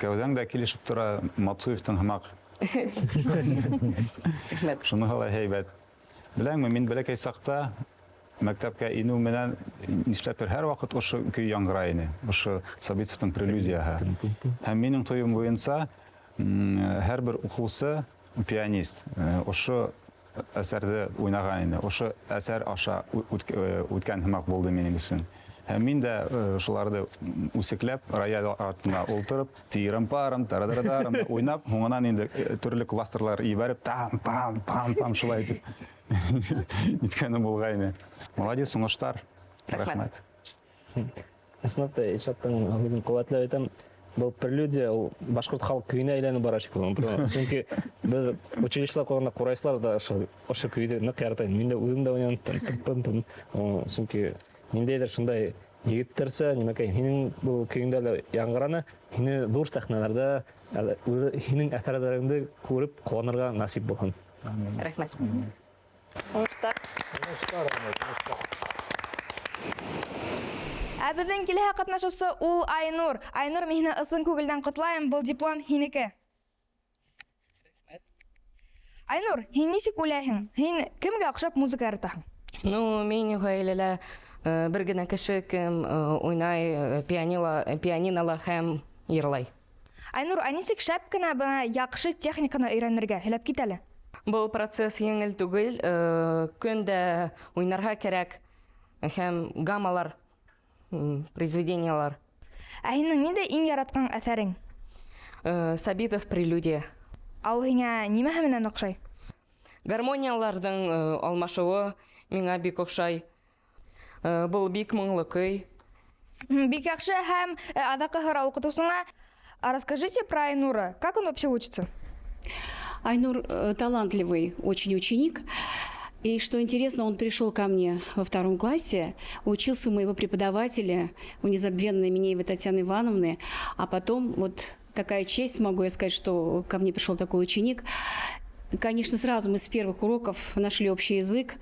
Кәүдәң дә килешеп тора, Мацуевтың һымак. Шуныһы ла һәйбәт. Беләңме, мин бәләкәй саҡта мәктәпкә инеү менән нишләптер һәр ваҡыт ошо көй яңғырай ине, ошо Сабитовтың прелюдияһы. Һәм минең тойом буйынса һәр бер уҡыусы пианист ошо әсәрҙе уйнаған ине. Ошо әсәр аша үткән һымаҡ булды минең өсөн. Һәм мин дә шуларҙы үсекләп, рояль артына ултырып, тирым-парым, тарадарым уйнап, һуңынан инде төрлө кластерлар ебәреп, там шулай итеп иткәнем булғайны. Молодец, уңыштар. Рәхмәт. Ысынлап та Илшаттың аңлығын ҡеүәтләп әйтәм, был прелюдия, ул башҡорт халыҡ көйөнә әйләнеп барачак. Сөнки беҙ училищелар ҡорғанда ҡурайсылар да ошо көйҙө ныҡ ярата. Мин дә үҙем дә уйнайым. Сөнки ниндәйҙер шундай егеттәрсә, нимәкәй, һинең был көйөңдә лә яңғыраны, һине ҙур сәхнәләрҙә һинең әҫәрҙәреңде күреп ҡыуанырға насип булһын. Рәхмәт. Ә беҙҙең киләһе ҡатнашыусы ул Айнур. Айнур, мин һине ысын күңелдән ҡотлайым, был диплом һинеке. Айнур, һин нисек уйлайһың? Һин кемгә оҡшап музыка яратаһың? Ну, мин ғаиләлә бер генә кеше кем уйнай пианинала һәм йырлай. Айнур, а нисек шәп кенә бына яҡшы техниканы өйрәнергә? Һөйләп кит әле. Был процесс еңел түгел, көндә уйнарға кәрәк һәм гаммалар, произведениялар. Ә һинең ниндәй иң яратҡан әҫәрең? Сабитов прелюдия. Ул һиңә нимәһе менән оҡшай? Гармонияларҙың алмашыуы миңа бик оҡшай. Был бик моңло көй. Бик яҡшы һәм аҙаҡҡы һорау уҡытыусыңа. А расскажите про Айнура. Как он вообще учится? Айнур талантливый очень ученик. И что интересно, он пришел ко мне во 2 классе, учился у моего преподавателя, у незабвенной Минеевой Татьяны Ивановны. А потом вот такая честь, могу я сказать, что ко мне пришел такой ученик. Конечно, сразу мы с первых уроков нашли общий язык.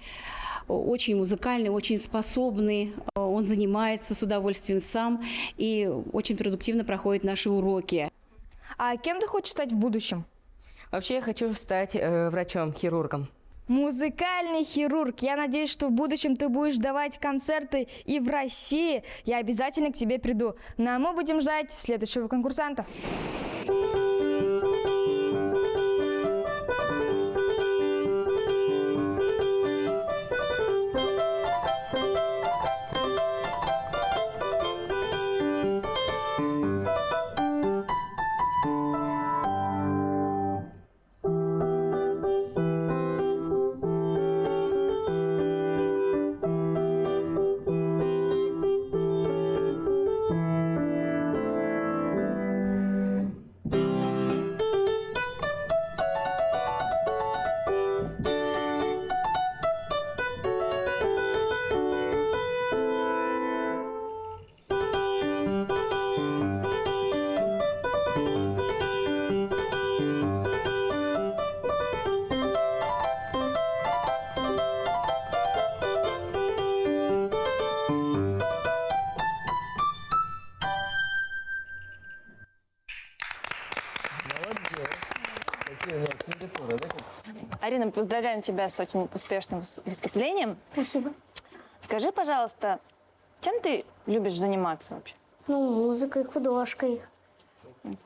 Очень музыкальный, очень способный. Он занимается с удовольствием сам и очень продуктивно проходит наши уроки. А кем ты хочешь стать в будущем? Вообще я хочу стать врачом, хирургом. Музыкальный хирург. Я надеюсь, что в будущем ты будешь давать концерты и в России. Я обязательно к тебе приду. Ну а мы будем ждать следующего конкурсанта. Арина, мы поздравляем тебя с очень успешным выступлением. Спасибо. Скажи, пожалуйста, чем ты любишь заниматься вообще? Ну, музыкой, художкой.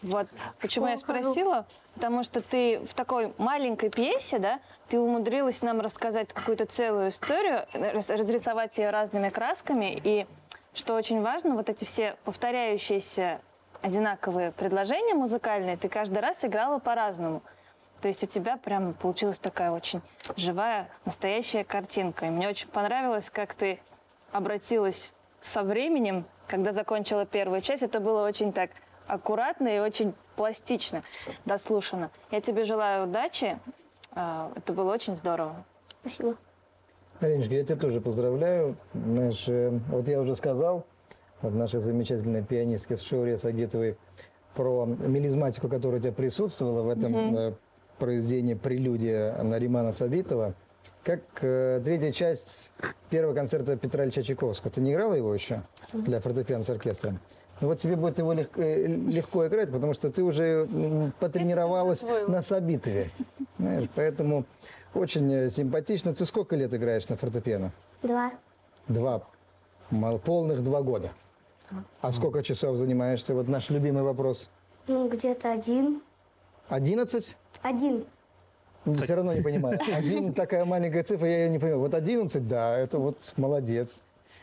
Вот почему я спросила, потому что ты в такой маленькой пьесе, да, ты умудрилась нам рассказать какую-то целую историю, разрисовать ее разными красками, и что очень важно, вот эти все повторяющиеся одинаковые предложения музыкальные, ты каждый раз играла по-разному. То есть у тебя прям получилась такая очень живая, настоящая картинка. И мне очень понравилось, как ты обратилась со временем, когда закончила первую часть. Это было очень так аккуратно и очень пластично, дослушано. Я тебе желаю удачи. Это было очень здорово. Спасибо. Ариночка, я тебя тоже поздравляю. Знаешь, вот я уже сказал от нашей замечательной пианистки Шауре Сагитовой про мелизматику, которая у тебя присутствовала в этом произведении «Прелюдия» Наримана Сабитова. Как третья часть первого концерта Петра Ильича Чайковского. Ты не играла его еще для фортепиано с оркестром? Ну вот тебе будет его легко играть, потому что ты уже потренировалась на Сабитове. Знаешь, поэтому очень симпатично. Ты сколько лет играешь на фортепиано? 2. 2. Полных 2 года. А сколько часов занимаешься? Вот наш любимый вопрос. Ну, где-то 1. 11? 1. Все равно не понимаю. 1 такая маленькая цифра, я ее не понимаю. Вот 11, да, это вот молодец.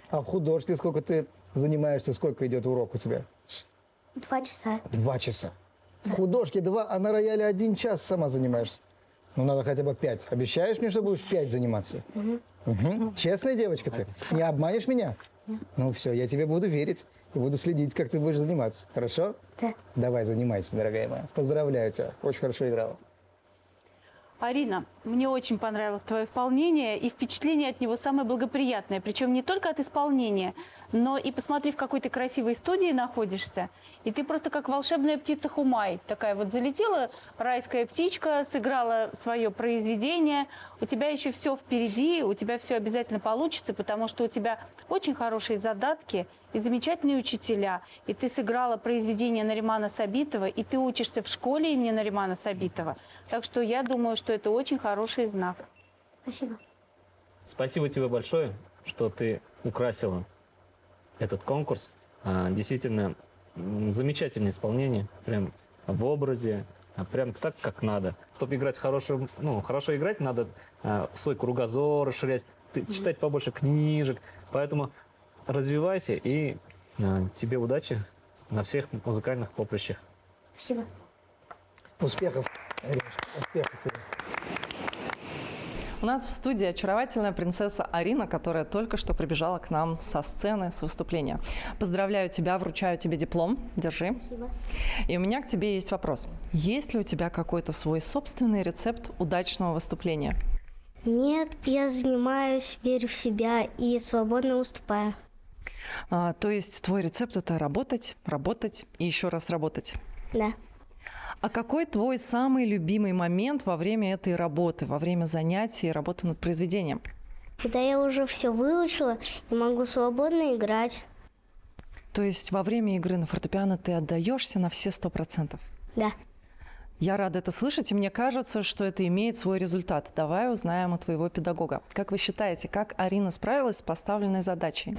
А в художестве сколько ты занимаешься, сколько идет урок у тебя? 2 часа. 2 часа. В художке 2, а на рояле 1 час сама занимаешься. Ну, надо хотя бы 5. Обещаешь мне, что будешь 5 заниматься? Угу. Честная девочка ты? Не обманешь меня? Ну все, я тебе буду верить и буду следить, как ты будешь заниматься. Хорошо? Да. Давай, занимайся, дорогая моя. Поздравляю тебя. Очень хорошо играла. Арина, мне очень понравилось твое исполнение, и впечатление от него самое благоприятное. Причем не только от исполнения, но и посмотри, в какой ты красивой студии находишься. И ты просто как волшебная птица Хумай. Такая вот залетела райская птичка, сыграла свое произведение. У тебя еще все впереди, у тебя все обязательно получится, потому что у тебя очень хорошие задатки и замечательные учителя. И ты сыграла произведение Наримана Сабитова, и ты учишься в школе имени Наримана Сабитова. Так что я думаю, что это очень хороший знак. Спасибо. Спасибо тебе большое, что ты украсила этот конкурс. Действительно, замечательное исполнение, прям в образе, прям так, как надо. Чтобы играть хорошо играть, надо свой кругозор расширять, читать побольше книжек. Поэтому развивайся, и тебе удачи на всех музыкальных поприщах. Спасибо. Успехов, Ариночка, успехов тебе. У нас в студии очаровательная принцесса Арина, которая только что прибежала к нам со сцены, с выступления. Поздравляю тебя, вручаю тебе диплом. Держи. Спасибо. И у меня к тебе есть вопрос. Есть ли у тебя какой-то свой собственный рецепт удачного выступления? Нет, я занимаюсь, верю в себя и свободно выступаю. То есть твой рецепт – это работать, работать и еще раз работать? Да. А какой твой самый любимый момент во время этой работы, во время занятий и работы над произведением? Когда я уже все выучила и могу свободно играть. То есть во время игры на фортепиано ты отдаешься на все 100%? Да. Я рада это слышать, и мне кажется, что это имеет свой результат. Давай узнаем у твоего педагога. Как вы считаете, как Арина справилась с поставленной задачей?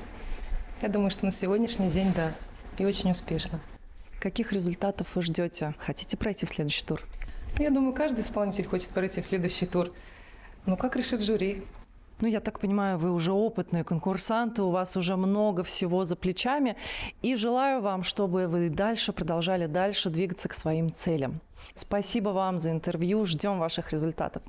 Я думаю, что на сегодняшний день, да, и очень успешно. Каких результатов вы ждете? Хотите пройти в следующий тур? Я думаю, каждый исполнитель хочет пройти в следующий тур. Ну, как решит жюри. Ну, я так понимаю, вы уже опытные конкурсанты, у вас уже много всего за плечами. И желаю вам, чтобы вы дальше продолжали двигаться к своим целям. Спасибо вам за интервью, ждем ваших результатов.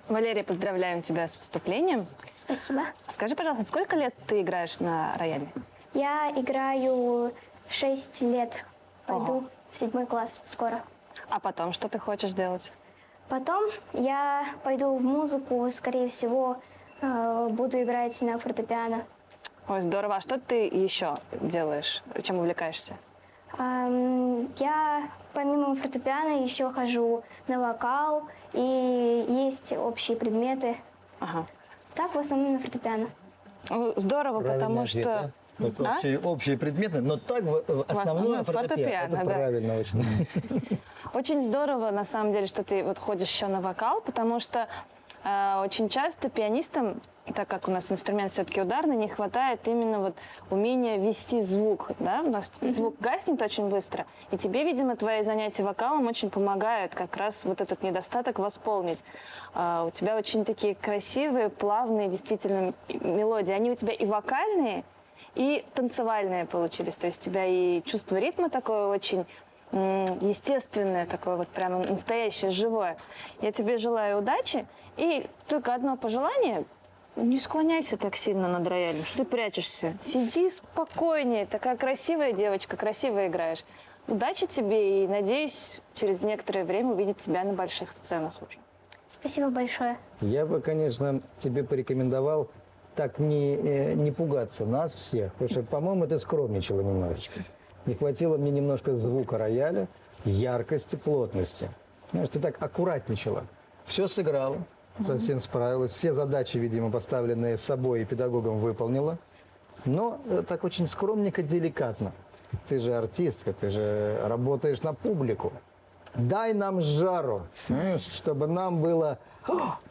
Валерия, поздравляем тебя с выступлением. Спасибо. Скажи, пожалуйста, сколько лет ты играешь на рояле? Я играю 6 лет. Пойду в 7 класс скоро. А потом что ты хочешь делать? Потом я пойду в музыку, скорее всего, буду играть на фортепиано. Ой, здорово. А что ты еще делаешь? Чем увлекаешься? Я помимо фортепиано еще хожу на вокал, и есть общие предметы. Ага. Так, в основном на фортепиано. Здорово, потому что... Вот общие предметы, но так основное фортепиано. Это да. Правильно очень. Очень здорово, на самом деле, что ты вот ходишь еще на вокал, потому что очень часто пианистам, так как у нас инструмент все-таки ударный, не хватает именно вот умения вести звук. Да? У нас звук гаснет очень быстро, и тебе, видимо, твои занятия вокалом очень помогают как раз вот этот недостаток восполнить. У тебя очень такие красивые, плавные действительно мелодии. Они у тебя и вокальные, и танцевальные получились. То есть у тебя и чувство ритма такое очень естественное, такое вот прямо настоящее, живое. Я тебе желаю удачи. И только одно пожелание. Не склоняйся так сильно над роялем. Что ты прячешься? Сиди спокойнее. Такая красивая девочка, красиво играешь. Удачи тебе и, надеюсь, через некоторое время увидеть тебя на больших сценах уже. Спасибо большое. Я бы, конечно, тебе порекомендовал так не пугаться нас всех, потому что, по-моему, ты скромничала немножечко. Не хватило мне немножко звука рояля, яркости, плотности. Знаешь, ты так аккуратничала. Все сыграла, совсем справилась. Все задачи, видимо, поставленные собой и педагогом, выполнила. Но так очень скромненько, деликатно. Ты же артистка, ты же работаешь на публику. Дай нам жару, знаешь, чтобы нам было,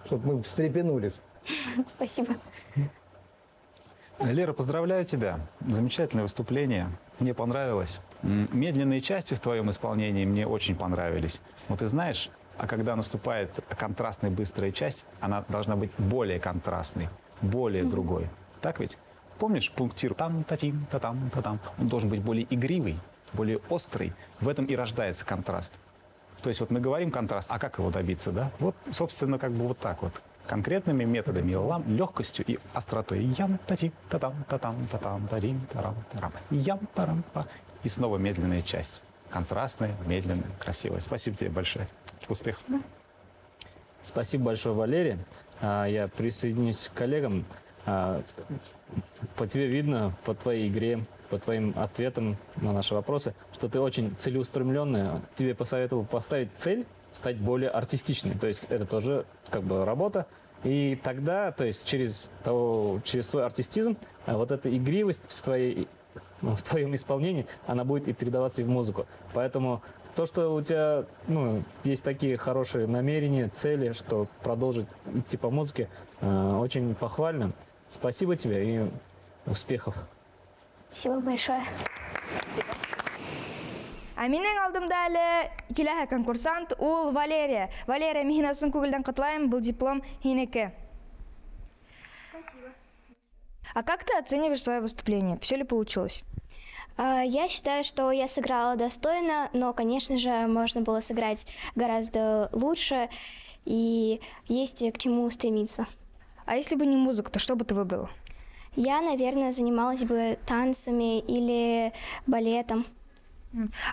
чтобы мы встрепенулись. Спасибо. Лера, поздравляю тебя. Замечательное выступление. Мне понравилось. Медленные части в твоем исполнении мне очень понравились. Но ты знаешь, а когда наступает контрастная быстрая часть, она должна быть более контрастной, более другой. Так ведь? Помнишь пунктир там-та-тим, та-там, та-там? Он должен быть более игривый, более острый. В этом и рождается контраст. То есть вот мы говорим контраст, а как его добиться, да? Вот, собственно, как бы вот так вот. Конкретными методами, легкостью и остротой. Ям-та-тим, та-там, та-там, та-там, та-рим, тарам, тарам. Ям-парам-па. И снова медленная часть. Контрастная, медленная, красивая. Спасибо тебе большое. Успехов. Спасибо большое, Валерия. Я присоединюсь к коллегам. По тебе видно, по твоей игре, по твоим ответам на наши вопросы, что ты очень целеустремленная. Тебе посоветовал поставить цель, стать более артистичной. То есть это тоже как бы работа. И тогда, то есть через свой артистизм, вот эта игривость в твоем исполнении, она будет и передаваться и в музыку. Поэтому то, что у тебя есть такие хорошие намерения, цели, что продолжить идти по музыке, очень похвально. Спасибо тебе и успехов. Спасибо большое. А менің алдымда әлі келесі конкурсант ол Валерия. Валерия, мехнасын көңілден құтлайым, бұл диплом хинеке. Спасибо. А как ты оцениваешь свое выступление? Все ли получилось? Я считаю, что я сыграла достойно, но, конечно же, можно было сыграть гораздо лучше, и есть к чему стремиться. А если бы не музыка, то что бы ты выбрала? Я, наверное, занималась бы танцами или балетом.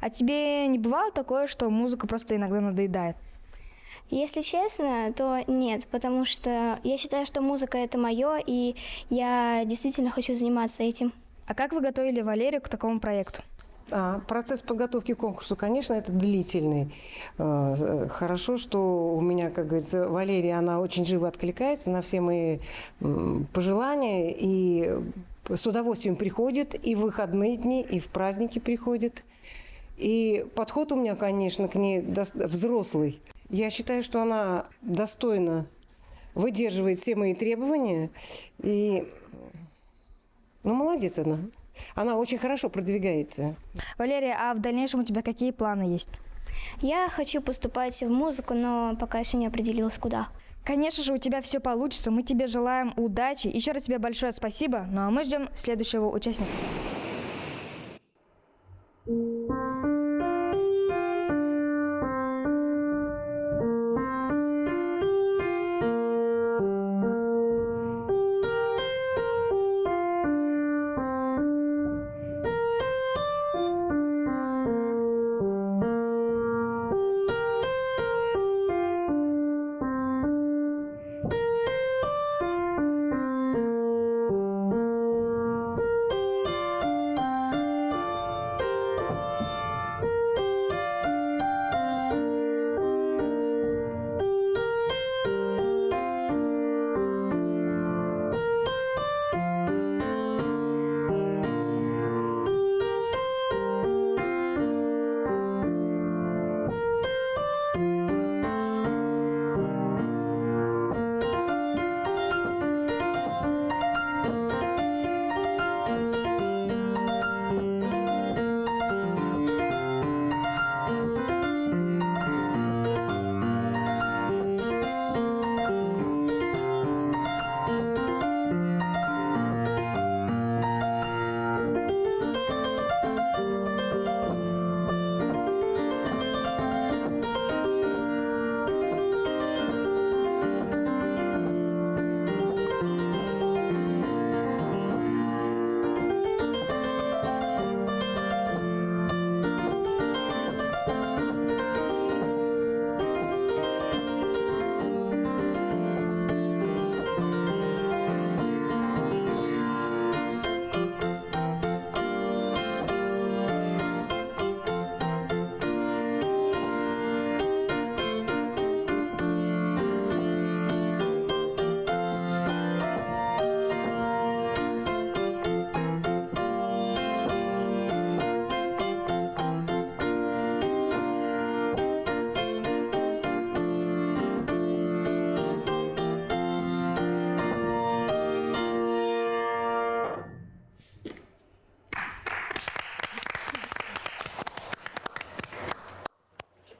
А тебе не бывало такое, что музыка просто иногда надоедает? Если честно, то нет, потому что я считаю, что музыка — это мое, и я действительно хочу заниматься этим. А как вы готовили Валерию к такому проекту? Процесс подготовки к конкурсу, конечно, это длительный. Хорошо, что у меня, как говорится, Валерия, она очень живо откликается на все мои пожелания и с удовольствием приходит и в выходные дни, и в праздники приходит. И подход у меня, конечно, к ней взрослый. Я считаю, что она достойно выдерживает все мои требования. И, молодец она. Она очень хорошо продвигается. Валерия, а в дальнейшем у тебя какие планы есть? Я хочу поступать в музыку, но пока еще не определилась, куда. Конечно же, у тебя все получится. Мы тебе желаем удачи. Еще раз тебе большое спасибо. Ну а мы ждем следующего участника.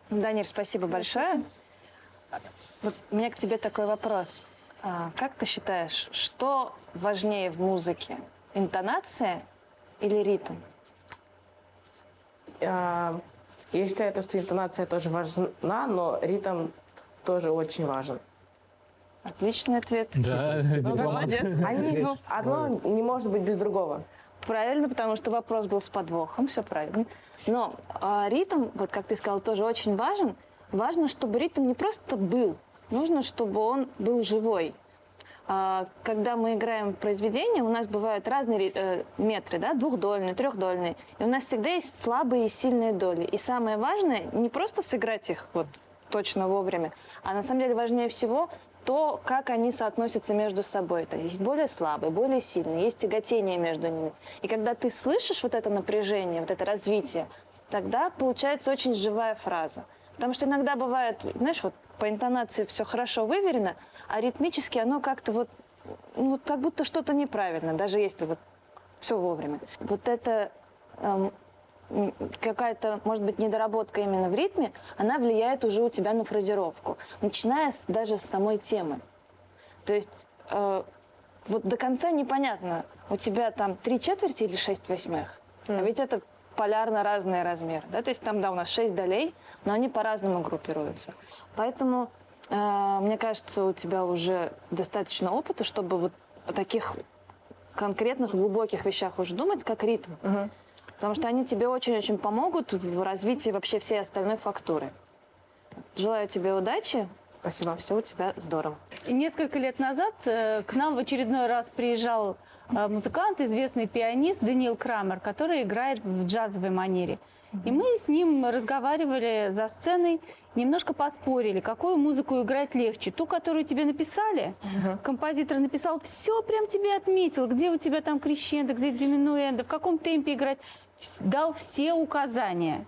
Данир, спасибо большое. Вот у меня к тебе такой вопрос. Как ты считаешь, что важнее в музыке? Интонация или ритм? Я считаю, что интонация тоже важна, но ритм тоже очень важен. Отличный ответ. Да, молодец. Одно не может быть без другого. Правильно, потому что вопрос был с подвохом, все правильно. Но ритм, вот как ты сказал, тоже очень важен. Важно, чтобы ритм не просто был, нужно, чтобы он был живой. Когда мы играем произведения, у нас бывают разные метры, да, двухдольные, трехдольные. И у нас всегда есть слабые и сильные доли. И самое важное не просто сыграть их вот точно вовремя, а на самом деле важнее всего то, как они соотносятся между собой. То есть более слабые, более сильные, есть тяготение между ними. И когда ты слышишь вот это напряжение, вот это развитие, тогда получается очень живая фраза. Потому что иногда бывает, знаешь, вот по интонации все хорошо выверено, а ритмически оно как-то вот, ну, вот как будто что-то неправильно, даже если вот все вовремя. Вот это какая-то, может быть, недоработка именно в ритме, она влияет уже у тебя на фразировку, начиная даже с самой темы. То есть вот до конца непонятно, у тебя там 3/4 или 6/8, а ведь это полярно разные размеры. Да? То есть там, да, у нас 6 долей, но они по-разному группируются. Поэтому, мне кажется, у тебя уже достаточно опыта, чтобы вот о таких конкретных глубоких вещах уже думать, как ритм. Потому что они тебе очень-очень помогут в развитии вообще всей остальной фактуры. Желаю тебе удачи. Спасибо. Все у тебя здорово. И несколько лет назад к нам в очередной раз приезжал музыкант, известный пианист Даниил Крамер, который играет в джазовой манере. И мы с ним разговаривали за сценой, немножко поспорили, какую музыку играть легче. Ту, которую тебе написали, композитор написал, все прям тебе отметил, где у тебя там крещендо, где диминуэндо, в каком темпе играть, дал все указания.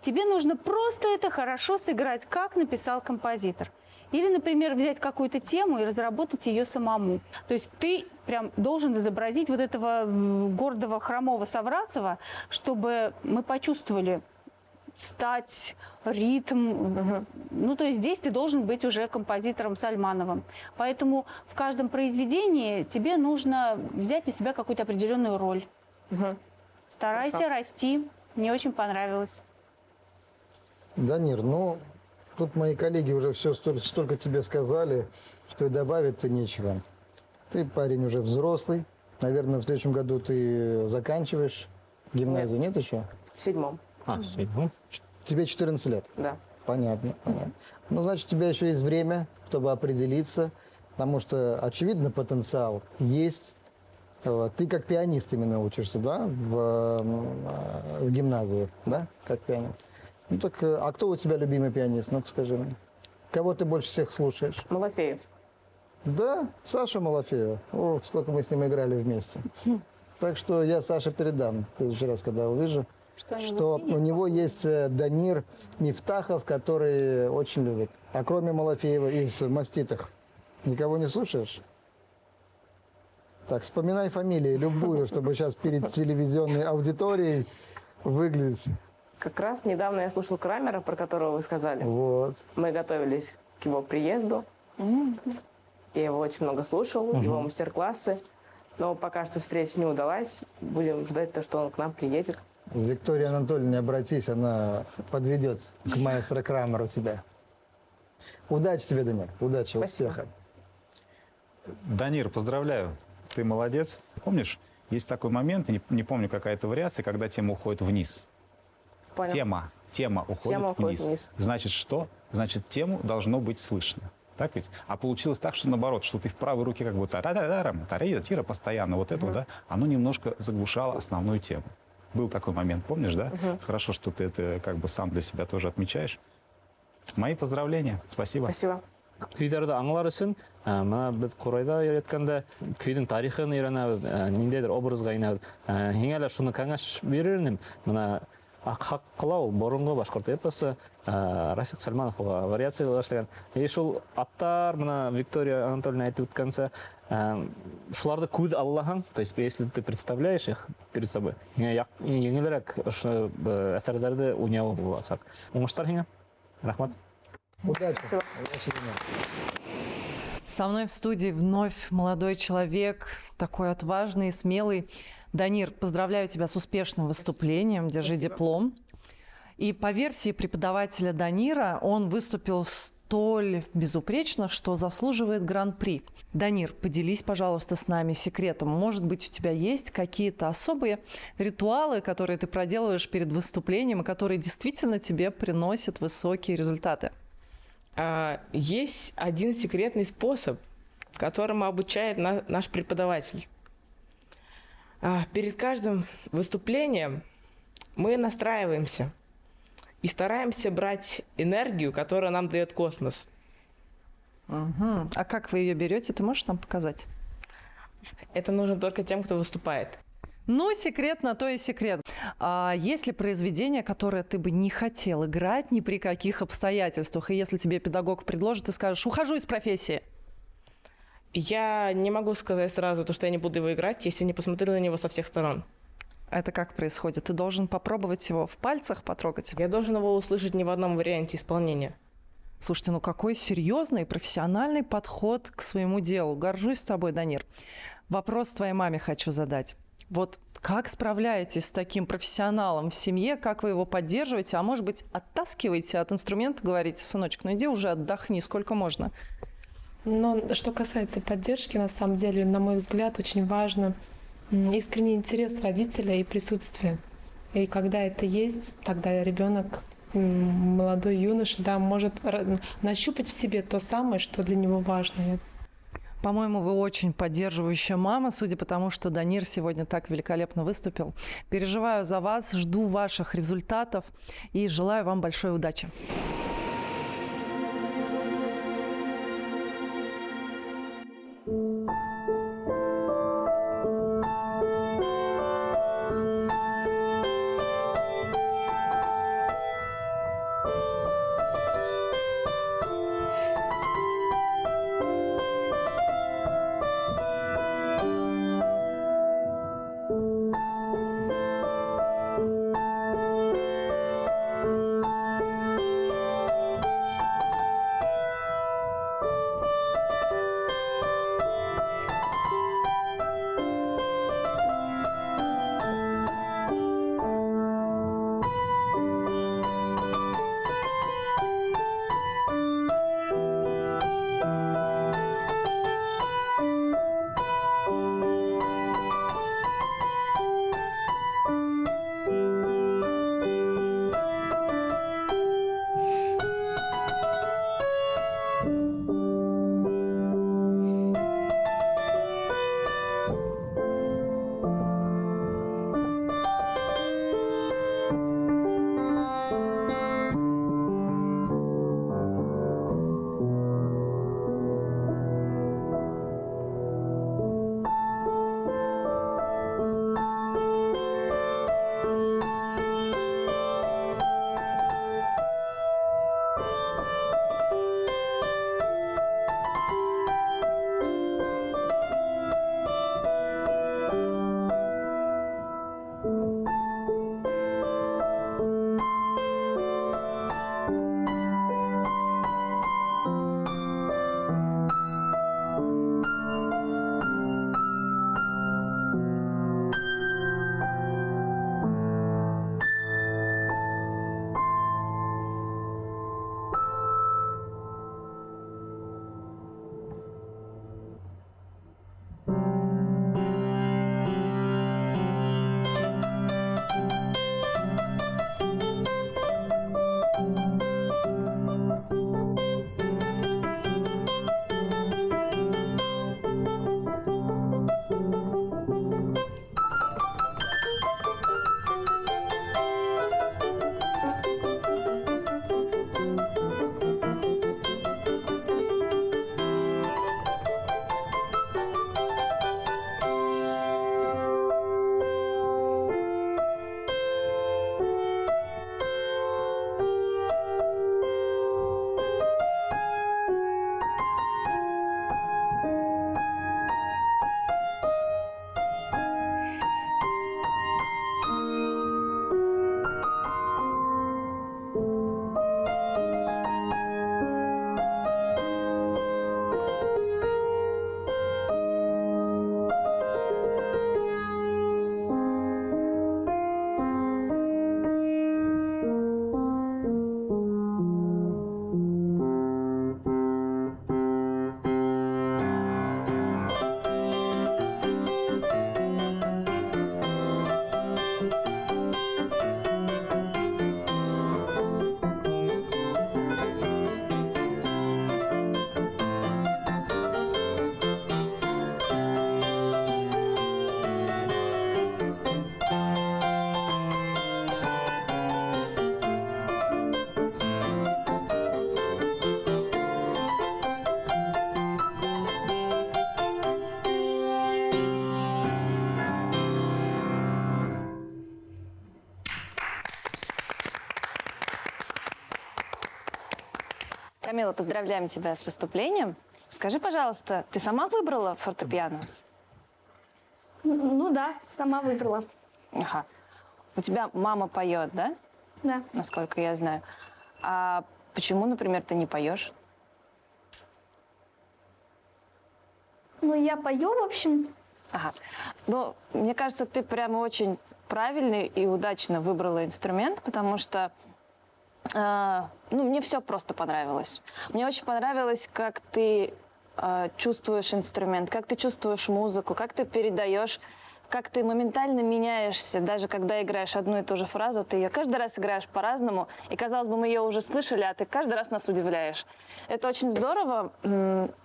Тебе нужно просто это хорошо сыграть, как написал композитор. Или, например, взять какую-то тему и разработать ее самому. То есть ты прям должен изобразить вот этого гордого хромого Саврасова, чтобы мы почувствовали стать, ритм. Ну, то есть здесь ты должен быть уже композитором Сальмановым. Поэтому в каждом произведении тебе нужно взять на себя какую-то определенную роль. Старайся расти. Мне очень понравилось. Данир, ну, тут мои коллеги уже все столько тебе сказали, что и добавить-то нечего. Ты парень уже взрослый. Наверное, в следующем году ты заканчиваешь гимназию. Нет еще? В 7-м. В 7-м. Тебе 14 лет? Да. Понятно, понятно. Ну, значит, у тебя еще есть время, чтобы определиться, потому что, очевидно, потенциал есть. Ты как пианист именно учишься, да, в гимназии, да, как пианист? Ну так, а кто у тебя любимый пианист? Ну-ка скажи мне. Кого ты больше всех слушаешь? Малафеев. Да, Саша Малафеева. О, сколько мы с ним играли вместе. Так что я Саше передам в следующий раз, когда увижу, что у него есть Данир Мифтахов, который очень любит. А кроме Малафеева из «Маститых» никого не слушаешь? Так, вспоминай фамилии, любую, чтобы сейчас перед телевизионной аудиторией выглядеть. Как раз недавно я слушал Крамера, про которого вы сказали. Вот. Мы готовились к его приезду. Я его очень много слушал, его мастер-классы. Но пока что встреча не удалась. Будем ждать то, что он к нам приедет. Виктория Анатольевна, обратись, она подведет к маэстро Крамеру тебя. Удачи тебе, Данир. Удачи, успеха. Данир, поздравляю. Ты молодец. Помнишь, есть такой момент, не помню, какая это вариация, когда тема уходит вниз. Понял. Тема уходит вниз. Значит, что? Значит, тему должно быть слышно. Так ведь? А получилось так, что наоборот, что ты в правой руке как бы тара постоянно вот это, да, оно немножко заглушало основную тему. Был такой момент, помнишь, да? Хорошо, что ты это как бы сам для себя тоже отмечаешь. Мои поздравления. Спасибо. Спасибо. Күйлерді аңлар үшін, мына біз Қорайда үйреткенде күйдің тарихын үйренеміз, нендейдір образға айналып, ең әлі шуны кеңеш берерінім, мына Ақ қылау, бұрынғы башқұрт эпосы, Рафик Сальманов вариациялар эшләгән. Шул аттар, мына Виктория Анатольевна айтып үткәнчә, шуларды күз аллаһың, то есть если ты представляешь их перед собой, еңелерәк эсәрләрдә уйнау буласак. Уңышлар һиңа? Рахмат. Удачи. Удачи, Данир. Со мной в студии вновь молодой человек, такой отважный, смелый. Данир, поздравляю тебя с успешным выступлением. Держи диплом. И по версии преподавателя Данира, он выступил столь безупречно, что заслуживает гран-при. Данир, поделись, пожалуйста, с нами секретом. Может быть, у тебя есть какие-то особые ритуалы, которые ты проделываешь перед выступлением и которые действительно тебе приносят высокие результаты? Есть один секретный способ, которому обучает наш преподаватель. Перед каждым выступлением мы настраиваемся и стараемся брать энергию, которую нам дает космос. Угу. А как вы ее берете, ты можешь нам показать? Это нужно только тем, кто выступает. Ну, секрет на то и секрет. А есть ли произведение, которое ты бы не хотел играть ни при каких обстоятельствах? И если тебе педагог предложит, ты скажешь: ухожу из профессии. Я не могу сказать сразу, что я не буду его играть, если не посмотрю на него со всех сторон. Это как происходит? Ты должен попробовать его в пальцах потрогать? Я должен его услышать не в одном варианте исполнения. Слушайте, ну какой серьезный профессиональный подход к своему делу. Горжусь тобой, Данир. Вопрос твоей маме хочу задать. Вот как справляетесь с таким профессионалом в семье, как вы его поддерживаете, а может быть, оттаскиваете от инструмента, говорите: сыночек, ну иди уже отдохни, сколько можно? Но что касается поддержки, на самом деле, на мой взгляд, очень важно искренний интерес родителя и присутствие. И когда это есть, тогда ребенок, молодой юноша, да, может нащупать в себе то самое, что для него важно. По-моему, вы очень поддерживающая мама, судя по тому, что Данир сегодня так великолепно выступил. Переживаю за вас, жду ваших результатов и желаю вам большой удачи. Камила, поздравляем тебя с выступлением. Скажи, пожалуйста, ты сама выбрала фортепиано? Ну да, сама выбрала. Ага. У тебя мама поет, да? Да. Насколько я знаю. А почему, например, ты не поешь? Ну, я пою, в общем. Ага. Ну, мне кажется, ты прямо очень правильный и удачно выбрала инструмент, потому что мне все просто понравилось. Мне очень понравилось, как ты чувствуешь инструмент, как ты чувствуешь музыку, как ты передаешь, как ты моментально меняешься. Даже когда играешь одну и ту же фразу, ты ее каждый раз играешь по-разному. И, казалось бы, мы ее уже слышали, а ты каждый раз нас удивляешь. Это очень здорово,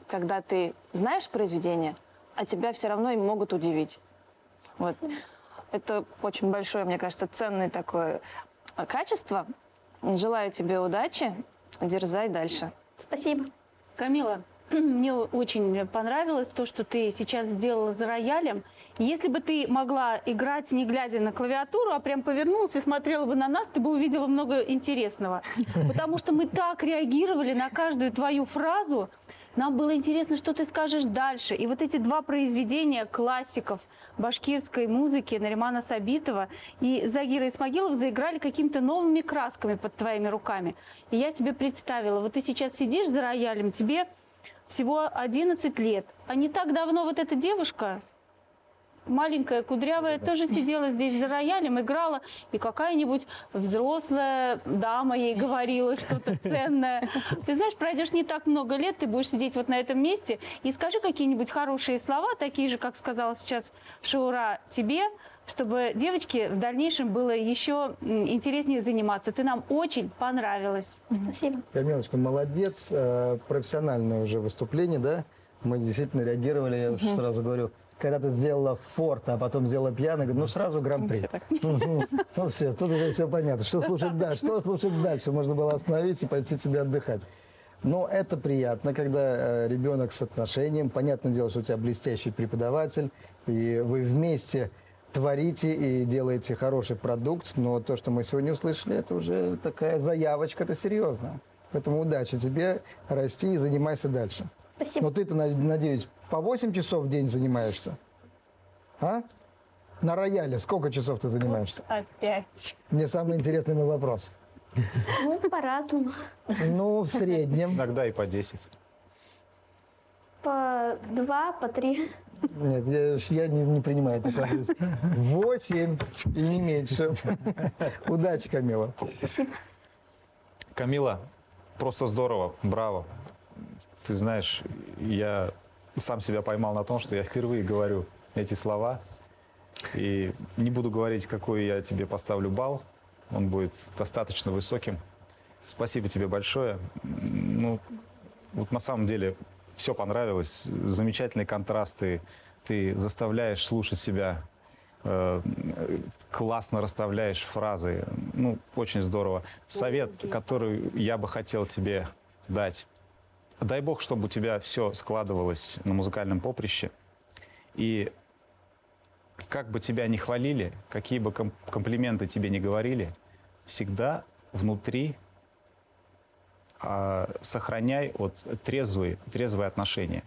когда ты знаешь произведение, а тебя все равно им могут удивить. Вот. Это очень большое, мне кажется, ценное такое качество. Желаю тебе удачи, дерзай дальше. Спасибо. Камила, мне очень понравилось то, что ты сейчас сделала за роялем. Если бы ты могла играть, не глядя на клавиатуру, а прям повернулась и смотрела бы на нас, ты бы увидела много интересного. Потому что мы так реагировали на каждую твою фразу. Нам было интересно, что ты скажешь дальше. И вот эти два произведения классиков башкирской музыки Наримана Сабитова и Загира Исмагилов заиграли какими-то новыми красками под твоими руками. И я себе представила, вот ты сейчас сидишь за роялем, тебе всего 11 лет. А не так давно вот эта девушка, маленькая, кудрявая, тоже сидела здесь за роялем, играла, и какая-нибудь взрослая дама ей говорила что-то ценное. Ты знаешь, пройдешь не так много лет, ты будешь сидеть вот на этом месте, и скажи какие-нибудь хорошие слова, такие же, как сказала сейчас Шаура тебе, чтобы девочке в дальнейшем было еще интереснее заниматься. Ты нам очень понравилась. Спасибо. Камилочка, молодец. Профессиональное уже выступление, да? Мы действительно реагировали, я уже сразу говорю, когда ты сделала форте, а потом сделала пиано, говорю, сразу гран-при. Ну все, тут уже все понятно. Что слушать дальше? Можно было остановить и пойти себе отдыхать. Но это приятно, когда ребенок с отношением. Понятное дело, что у тебя блестящий преподаватель, и вы вместе творите и делаете хороший продукт. Но то, что мы сегодня услышали, это уже такая заявочка, это серьезно. Поэтому удачи тебе, расти и занимайся дальше. Спасибо. Но ты-то, надеюсь, по 8 часов в день занимаешься? А? На рояле сколько часов ты занимаешься? Опять. Мне самый интересный мой вопрос. Ну, по-разному. Ну, в среднем. Иногда и по 10. По 2, по 3. Нет, я не принимаю такое. 8 и не меньше. Удачи, Камила. Спасибо. Камила, просто здорово, браво. Ты знаешь, я сам себя поймал на том, что я впервые говорю эти слова. И не буду говорить, какой я тебе поставлю балл. Он будет достаточно высоким. Спасибо тебе большое. Ну, вот на самом деле все понравилось. Замечательные контрасты. Ты заставляешь слушать себя. Классно расставляешь фразы. Ну, очень здорово. Совет, который я бы хотел тебе дать. Дай Бог, чтобы у тебя все складывалось на музыкальном поприще. И как бы тебя ни хвалили, какие бы комплименты тебе не говорили, всегда внутри сохраняй трезвые отношения.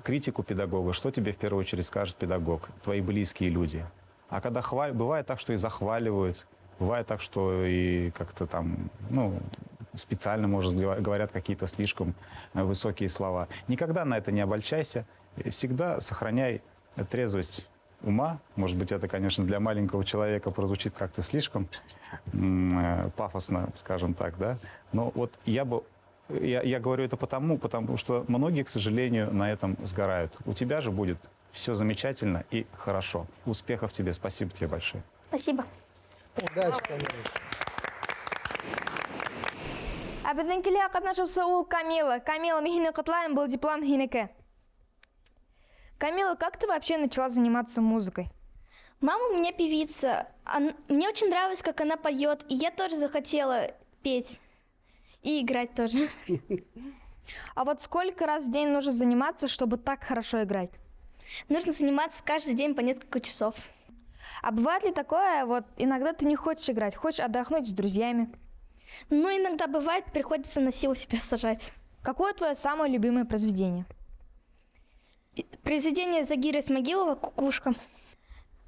Критику педагога, что тебе в первую очередь скажет педагог, твои близкие люди. А когда бывает так, что и захваливают, бывает так, что и как-то там, специально, может, говорят какие-то слишком высокие слова. Никогда на это не обольщайся. Всегда сохраняй трезвость ума. Может быть, это, конечно, для маленького человека прозвучит как-то слишком пафосно, скажем так, да. Но вот я говорю это потому что многие, к сожалению, на этом сгорают. У тебя же будет все замечательно и хорошо. Успехов тебе. Спасибо тебе большое. Спасибо. Удачи, Камила. А біздің катнашуысы ул Камила. Камила, мехины құтлайым, был диплом хинеке. Камила, как ты вообще начала заниматься музыкой? Мама у меня певица. Мне очень нравилось, как она поет, и я тоже захотела петь. И играть тоже. А вот сколько раз в день нужно заниматься, чтобы так хорошо играть? Нужно заниматься каждый день по несколько часов. А бывает ли такое, вот иногда ты не хочешь играть, хочешь отдохнуть с друзьями? Ну, иногда бывает, приходится на силу себя сажать. Какое твое самое любимое произведение? Произведение Загира Исмагилова «Кукушка».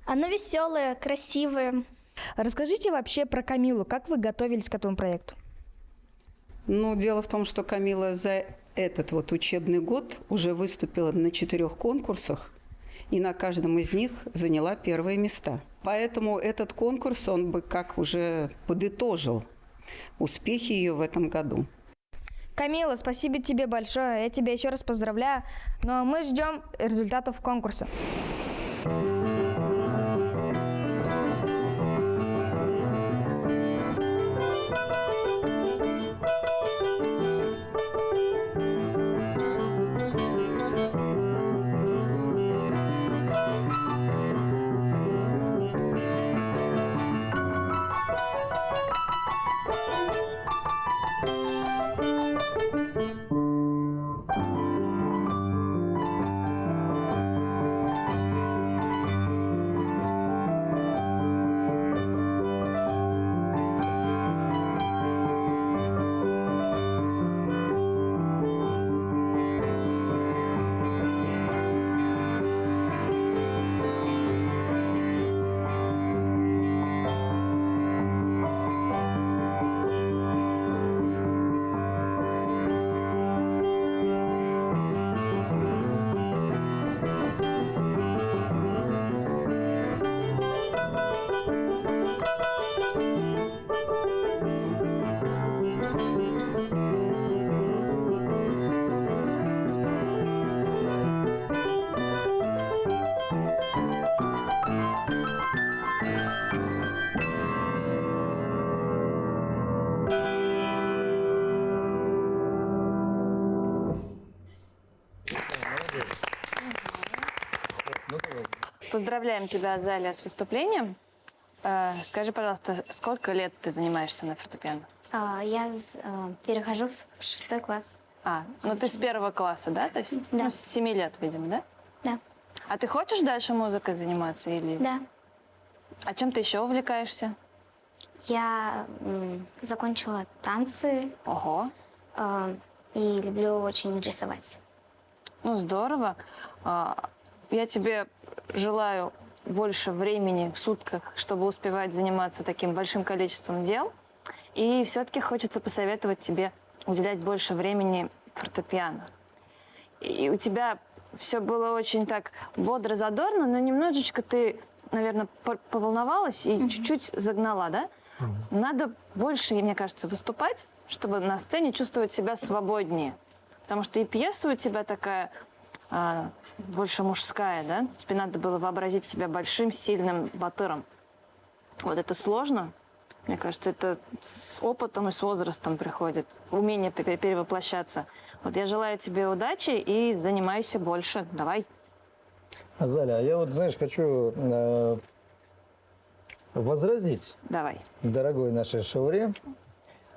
Оно веселое, красивое. Расскажите вообще про Камилу. Как вы готовились к этому проекту? Ну, дело в том, что Камила за этот вот учебный год уже выступила на 4 конкурсах, и на каждом из них заняла первые места. Поэтому этот конкурс, он бы как уже подытожил успехи ее в этом году. Камила, спасибо тебе большое. Я тебя еще раз поздравляю. Ну а мы ждем результатов конкурса. Поздравляем тебя, Азалия, с выступлением. Скажи, пожалуйста, сколько лет ты занимаешься на фортепиано? Я перехожу в 6 класс. Ну ты с 1 класса, да? То есть Да. с 7 лет, видимо, да? Да. А ты хочешь дальше музыкой заниматься? Или... Да. А чем ты еще увлекаешься? Я закончила танцы. Ого. И люблю очень рисовать. Ну, здорово. Я тебе желаю больше времени в сутках, чтобы успевать заниматься таким большим количеством дел. И все-таки хочется посоветовать тебе уделять больше времени фортепиано. И у тебя все было очень так бодро-задорно, но немножечко ты, наверное, поволновалась и чуть-чуть загнала, да? Надо больше, мне кажется, выступать, чтобы на сцене чувствовать себя свободнее. Потому что и пьеса у тебя такая больше мужская, да? Тебе надо было вообразить себя большим, сильным батыром. Вот это сложно. Мне кажется, это с опытом и с возрастом приходит. Умение перевоплощаться. Вот я желаю тебе удачи и занимайся больше. Давай. Азалия, а я вот, знаешь, хочу возразить. Давай. Дорогой нашей Шауре.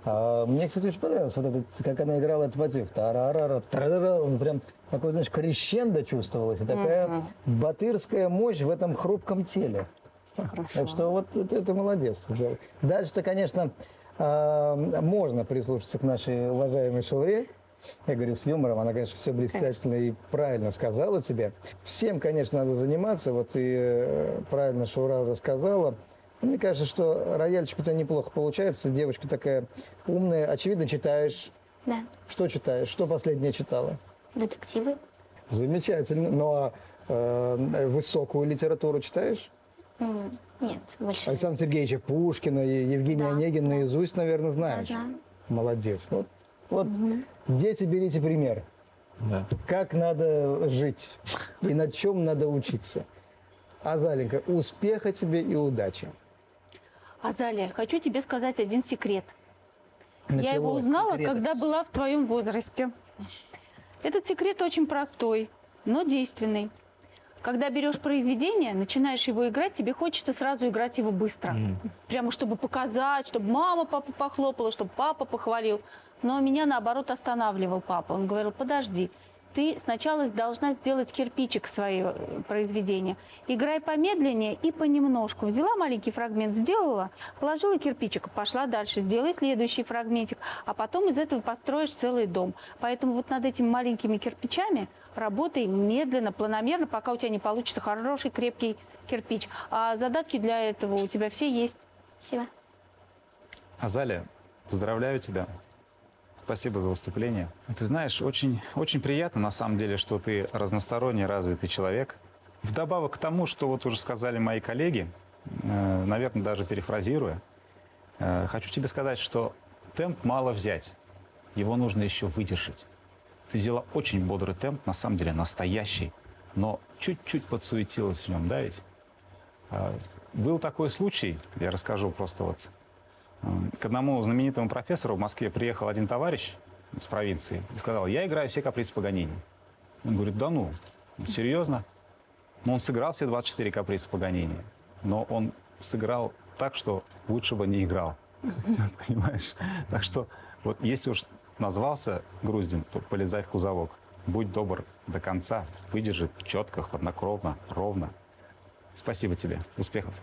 Мне, кстати, очень понравилось, вот это, как она играла этот мотив. Тарарара, тарарара, он прям такой, знаешь, крещендо чувствовалось. И такая батырская мощь в этом хрупком теле. Хорошо. Так что вот это молодец. Дальше-то, конечно, можно прислушаться к нашей уважаемой Шауре. Я говорю с юмором, она, конечно, все блестяще и правильно сказала тебе. Всем, конечно, надо заниматься. Вот и правильно Шаура уже сказала. Мне кажется, что рояльчик у тебя неплохо получается. Девочка такая умная. Очевидно, читаешь. Да. Что читаешь? Что последнее читала? Детективы. Замечательно. Ну а высокую литературу читаешь? Нет, больше. Александра Сергеевича Пушкина, Евгения Онегина наизусть, наверное, знаешь. Да, знаю. Молодец. Вот дети, берите пример. Да. Как надо жить и над чем надо учиться. Азаленька, успеха тебе и удачи. Азалия, хочу тебе сказать один секрет. Я его Началось. узнала, Секреты. когда была в твоем возрасте. Этот секрет очень простой, но действенный. Когда берешь произведение, начинаешь его играть, тебе хочется сразу играть его быстро. Прямо чтобы показать, чтобы мама папу похлопала, чтобы папа похвалил. Но меня, наоборот, останавливал папа. Он говорил: подожди, ты сначала должна сделать кирпичик свое произведение. Играй помедленнее и понемножку. Взяла маленький фрагмент, сделала, положила кирпичик, пошла дальше, сделай следующий фрагментик, а потом из этого построишь целый дом. Поэтому вот над этими маленькими кирпичами работай медленно, планомерно, пока у тебя не получится хороший, крепкий кирпич. А задатки для этого у тебя все есть. Спасибо. Азалия, поздравляю тебя. Спасибо за выступление. Ты знаешь, очень, очень приятно на самом деле, что ты разносторонне развитый человек. Вдобавок к тому, что вот уже сказали мои коллеги, наверное, даже перефразируя, хочу тебе сказать, что темп мало взять, его нужно еще выдержать. Ты взяла очень бодрый темп, на самом деле настоящий, но чуть-чуть подсуетилась в нем, да ведь? Был такой случай, я расскажу просто вот. К одному знаменитому профессору в Москве приехал один товарищ с провинции и сказал: я играю все капризы Паганини. Он говорит: да ну, серьезно? Но он сыграл все 24 каприза Паганини, но он сыграл так, что лучше бы не играл. Понимаешь? Так что вот если уж назвался Груздем, то полезай в кузовок. Будь добр до конца, выдержи четко, хладнокровно, ровно. Спасибо тебе. Успехов.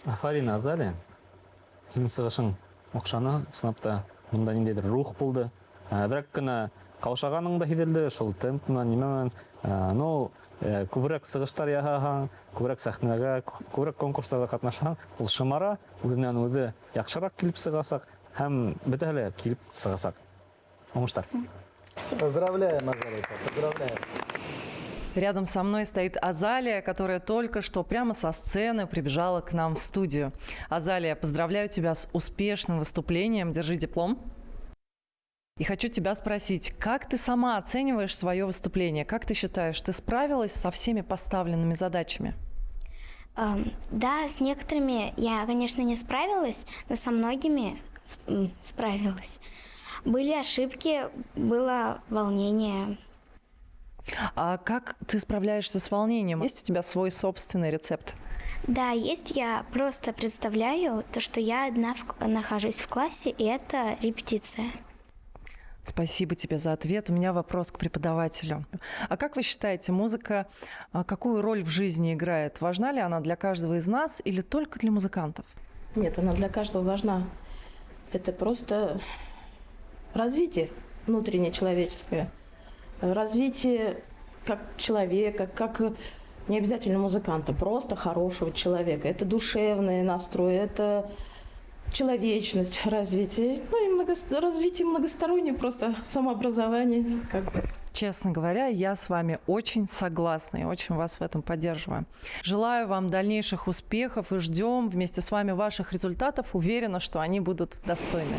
Афарин, Азалия. Сенің сығышың оқшаны сынапта мұнда нендейдір рух болды. Бірақ кіні қаушағаның да хиделді, шол темпімен, немемен. Но көбірек сығыштар яғаған, көбірек сәхнеге, көбірек конкурстарға қатнашқан. Бұл шымара өзінен өзі яқшырақ келіп сығасақ, һәм бітәлі келіп сығасақ. Оңыштар. Поздравляем, Азалия, поздравляем. Рядом со мной стоит Азалия, которая только что прямо со сцены прибежала к нам в студию. Азалия, поздравляю тебя с успешным выступлением. Держи диплом. И хочу тебя спросить, как ты сама оцениваешь свое выступление? Как ты считаешь, ты справилась со всеми поставленными задачами? Да, с некоторыми я, конечно, не справилась, но со многими справилась. Были ошибки, было волнение. А как ты справляешься с волнением? Есть у тебя свой собственный рецепт? Да, есть. Я просто представляю то, что я одна нахожусь в классе, и это репетиция. Спасибо тебе за ответ. У меня вопрос к преподавателю. А как вы считаете, музыка какую роль в жизни играет? Важна ли она для каждого из нас или только для музыкантов? Нет, она для каждого важна. Это просто развитие внутреннее человеческое. Развитие как человека, как не обязательно музыканта, просто хорошего человека. Это душевный настрой, это человечность, развитие. Ну и развитие многостороннее, просто самообразование. Честно говоря, я с вами очень согласна и очень вас в этом поддерживаю. Желаю вам дальнейших успехов и ждем вместе с вами ваших результатов. Уверена, что они будут достойны.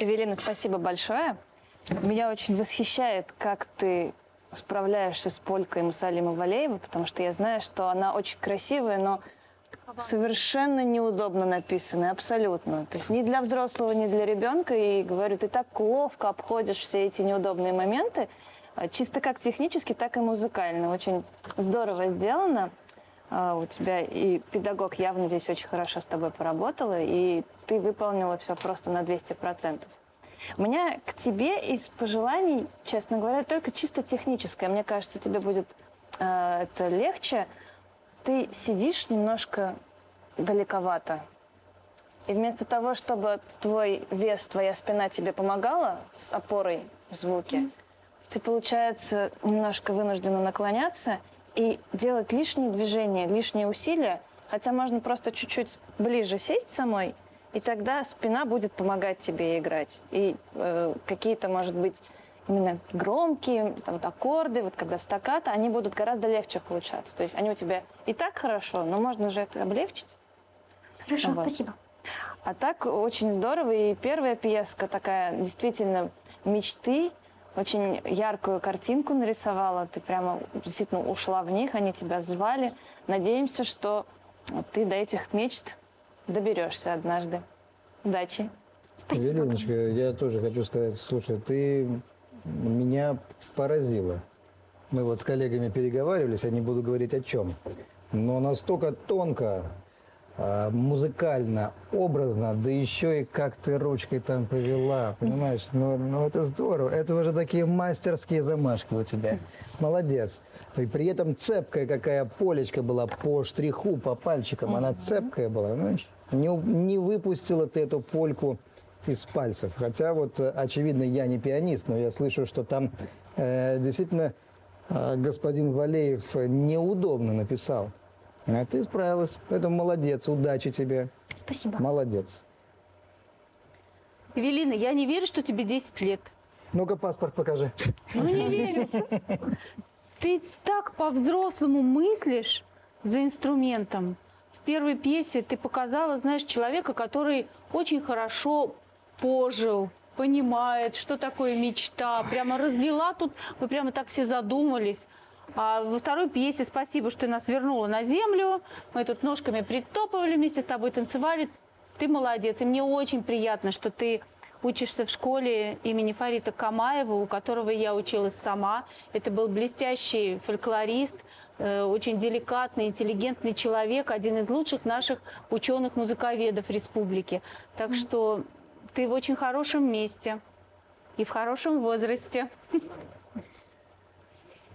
Эвелина, спасибо большое. Меня очень восхищает, как ты справляешься с полькой Мусалимы Валеевой, потому что я знаю, что она очень красивая, но совершенно неудобно написанная, абсолютно. То есть ни для взрослого, ни для ребенка. И говорю, ты так ловко обходишь все эти неудобные моменты, чисто как технически, так и музыкально. Очень здорово сделано. У тебя и педагог явно здесь очень хорошо с тобой поработала, и ты выполнила все просто на 200%. У меня к тебе из пожеланий, честно говоря, только чисто техническое. Мне кажется, тебе будет это легче. Ты сидишь немножко далековато. И вместо того, чтобы твой вес, твоя спина тебе помогала с опорой в звуке, ты, получается, немножко вынуждена наклоняться и делать лишние движения, лишние усилия. Хотя можно просто чуть-чуть ближе сесть самой, и тогда спина будет помогать тебе играть. И какие-то, может быть, именно громкие там, вот аккорды, вот когда стаккато, они будут гораздо легче получаться. То есть они у тебя и так хорошо, но можно же это облегчить. Хорошо, Вот. спасибо. А так очень здорово. И первая пьеска такая действительно мечты, очень яркую картинку нарисовала. Ты прямо действительно ушла в них, они тебя звали. Надеемся, что ты до этих мечт доберешься однажды. Удачи. Велиночка, я тоже хочу сказать, слушай, ты меня поразила. Мы вот с коллегами переговаривались, я не буду говорить о чем, но настолько тонко, музыкально, образно, да еще и как ты ручкой там повела, понимаешь? Ну это здорово. Это уже такие мастерские замашки у тебя. Молодец. И при этом цепкая какая полечка была по штриху, по пальчикам. Она цепкая была, понимаешь? Не выпустила ты эту польку из пальцев. Хотя вот, очевидно, я не пианист, но я слышу, что там действительно господин Валеев неудобно написал. А ты справилась. Поэтому молодец, удачи тебе. Спасибо. Молодец. Эвелина, я не верю, что тебе 10 лет. Ну-ка, паспорт покажи. Ну, не верю. Ты так по-взрослому мыслишь за инструментом. В первой пьесе ты показала, знаешь, человека, который очень хорошо пожил, понимает, что такое мечта. Прямо разлила тут, мы прямо так все задумались. А во второй пьесе спасибо, что ты нас вернула на землю. Мы тут ножками притопывали, вместе с тобой танцевали. Ты молодец. И мне очень приятно, что ты учишься в школе имени Фарита Камаева, у которого я училась сама. Это был блестящий фольклорист, очень деликатный, интеллигентный человек, один из лучших наших ученых-музыковедов республики. Так что ты в очень хорошем месте и в хорошем возрасте.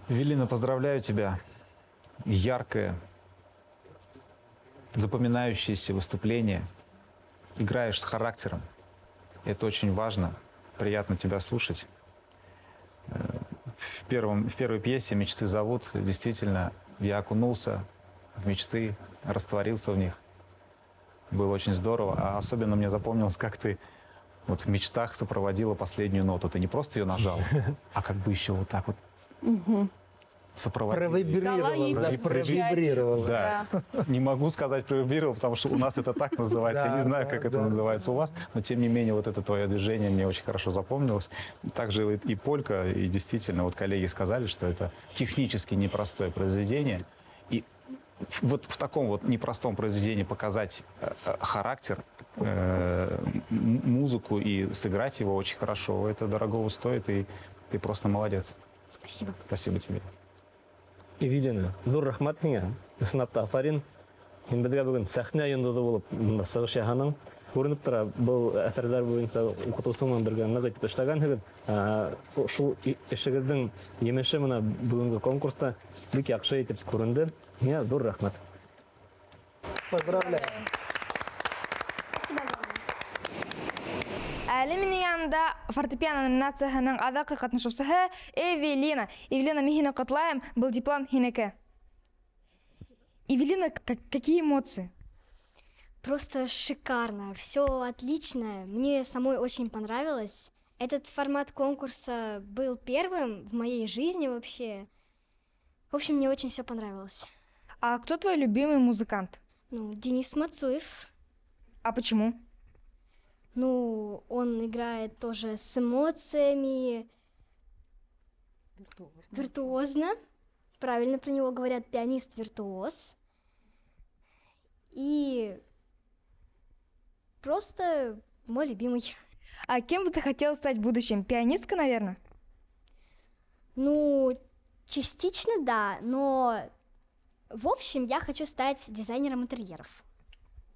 Эвелина, поздравляю тебя. Яркое, запоминающееся выступление. Играешь с характером. Это очень важно. Приятно тебя слушать. В первой пьесе «Мечты зовут» действительно я окунулся в мечты, растворился в них. Было очень здорово. А особенно мне запомнилось, как ты вот в мечтах сопроводила последнюю ноту. Ты не просто ее нажал, а как бы еще вот так вот сопроводила. Провибрировала. Да. Не могу сказать провибрировал, потому что у нас это так называется. Я не знаю, как это называется у вас, но тем не менее вот это твое движение мне очень хорошо запомнилось. Также и полька, и действительно, вот коллеги сказали, что это технически непростое произведение. И вот в таком вот непростом произведении показать характер, музыку и сыграть его очень хорошо, это дорогого стоит, и ты просто молодец. Спасибо. Спасибо тебе. Эвелина, зур рахмат һиңә. Сынапта афарин. Һин безгә бүгін сәхнә йондыҙы булып сығыш яһаның. Күренеп тора, был әҫәрҙәр буйынса уҡытыусың бергә ныҡ итеп эшләгәнһегеҙ. Шул эшегеҙҙең емеше менә бүгенге конкурста бик яҡшы итеп күренде. Һиңә зур рәхмәт. Поздравляю. Әле минең янында фортепиано номинацияһының аҙаҡҡы ҡатнашыусыһы Эвелина. Эвелина, мин һине ҡотлайым, был диплом һинеке. Эвелина, какие эмоции? Просто шикарно, все отлично. Мне самой очень понравилось. Этот формат конкурса был первым в моей жизни вообще. В общем, мне очень все понравилось. А кто твой любимый музыкант? Ну, Денис Мацуев. А почему? Ну, он играет тоже с эмоциями. Виртуозно. Правильно про него говорят, пианист-виртуоз. И просто мой любимый. А кем бы ты хотела стать в будущем? Пианисткой, наверное? Ну, частично да, но в общем я хочу стать дизайнером интерьеров.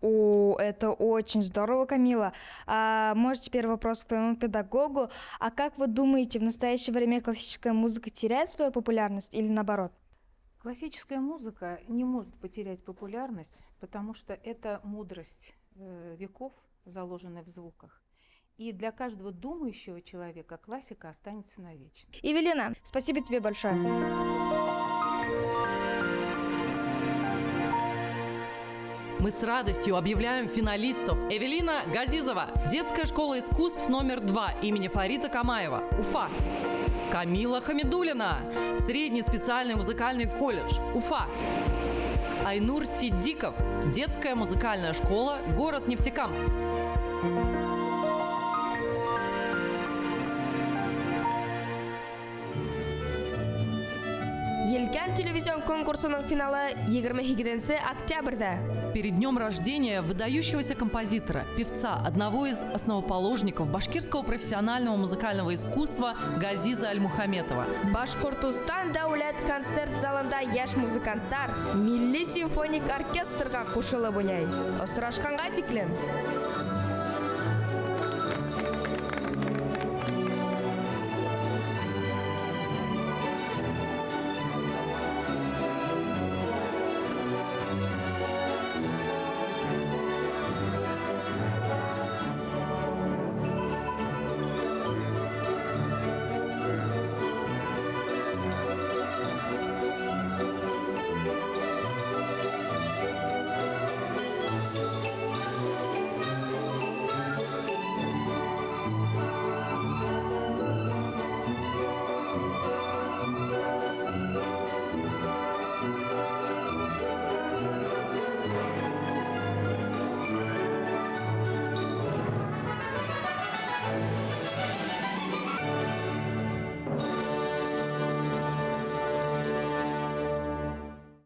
О, это очень здорово, Камила. А может, теперь вопрос к твоему педагогу. А как вы думаете, в настоящее время классическая музыка теряет свою популярность или наоборот? Классическая музыка не может потерять популярность, потому что это мудрость веков, заложенная в звуках. И для каждого думающего человека классика останется навечно. Эвелина, спасибо тебе большое. Мы с радостью объявляем финалистов. Эвелина Газизова, детская школа искусств номер 2 имени Фарита Камаева, Уфа. Камила Хамидуллина, средний специальный музыкальный колледж, Уфа. Айнур Сиддиков, детская музыкальная школа, город Нефтекамск. Елкан телевизион конкурсының финалы 22 октябрьда. Перед днем рождения выдающегося композитора, певца, одного из основоположников башкирского профессионального музыкального искусства Газиза Альмухаметова. Башкортостан дәүләт концерт залында яшь музыканттар Милли симфоник оркестрга кушылып уйнай. Осрашканга тиклем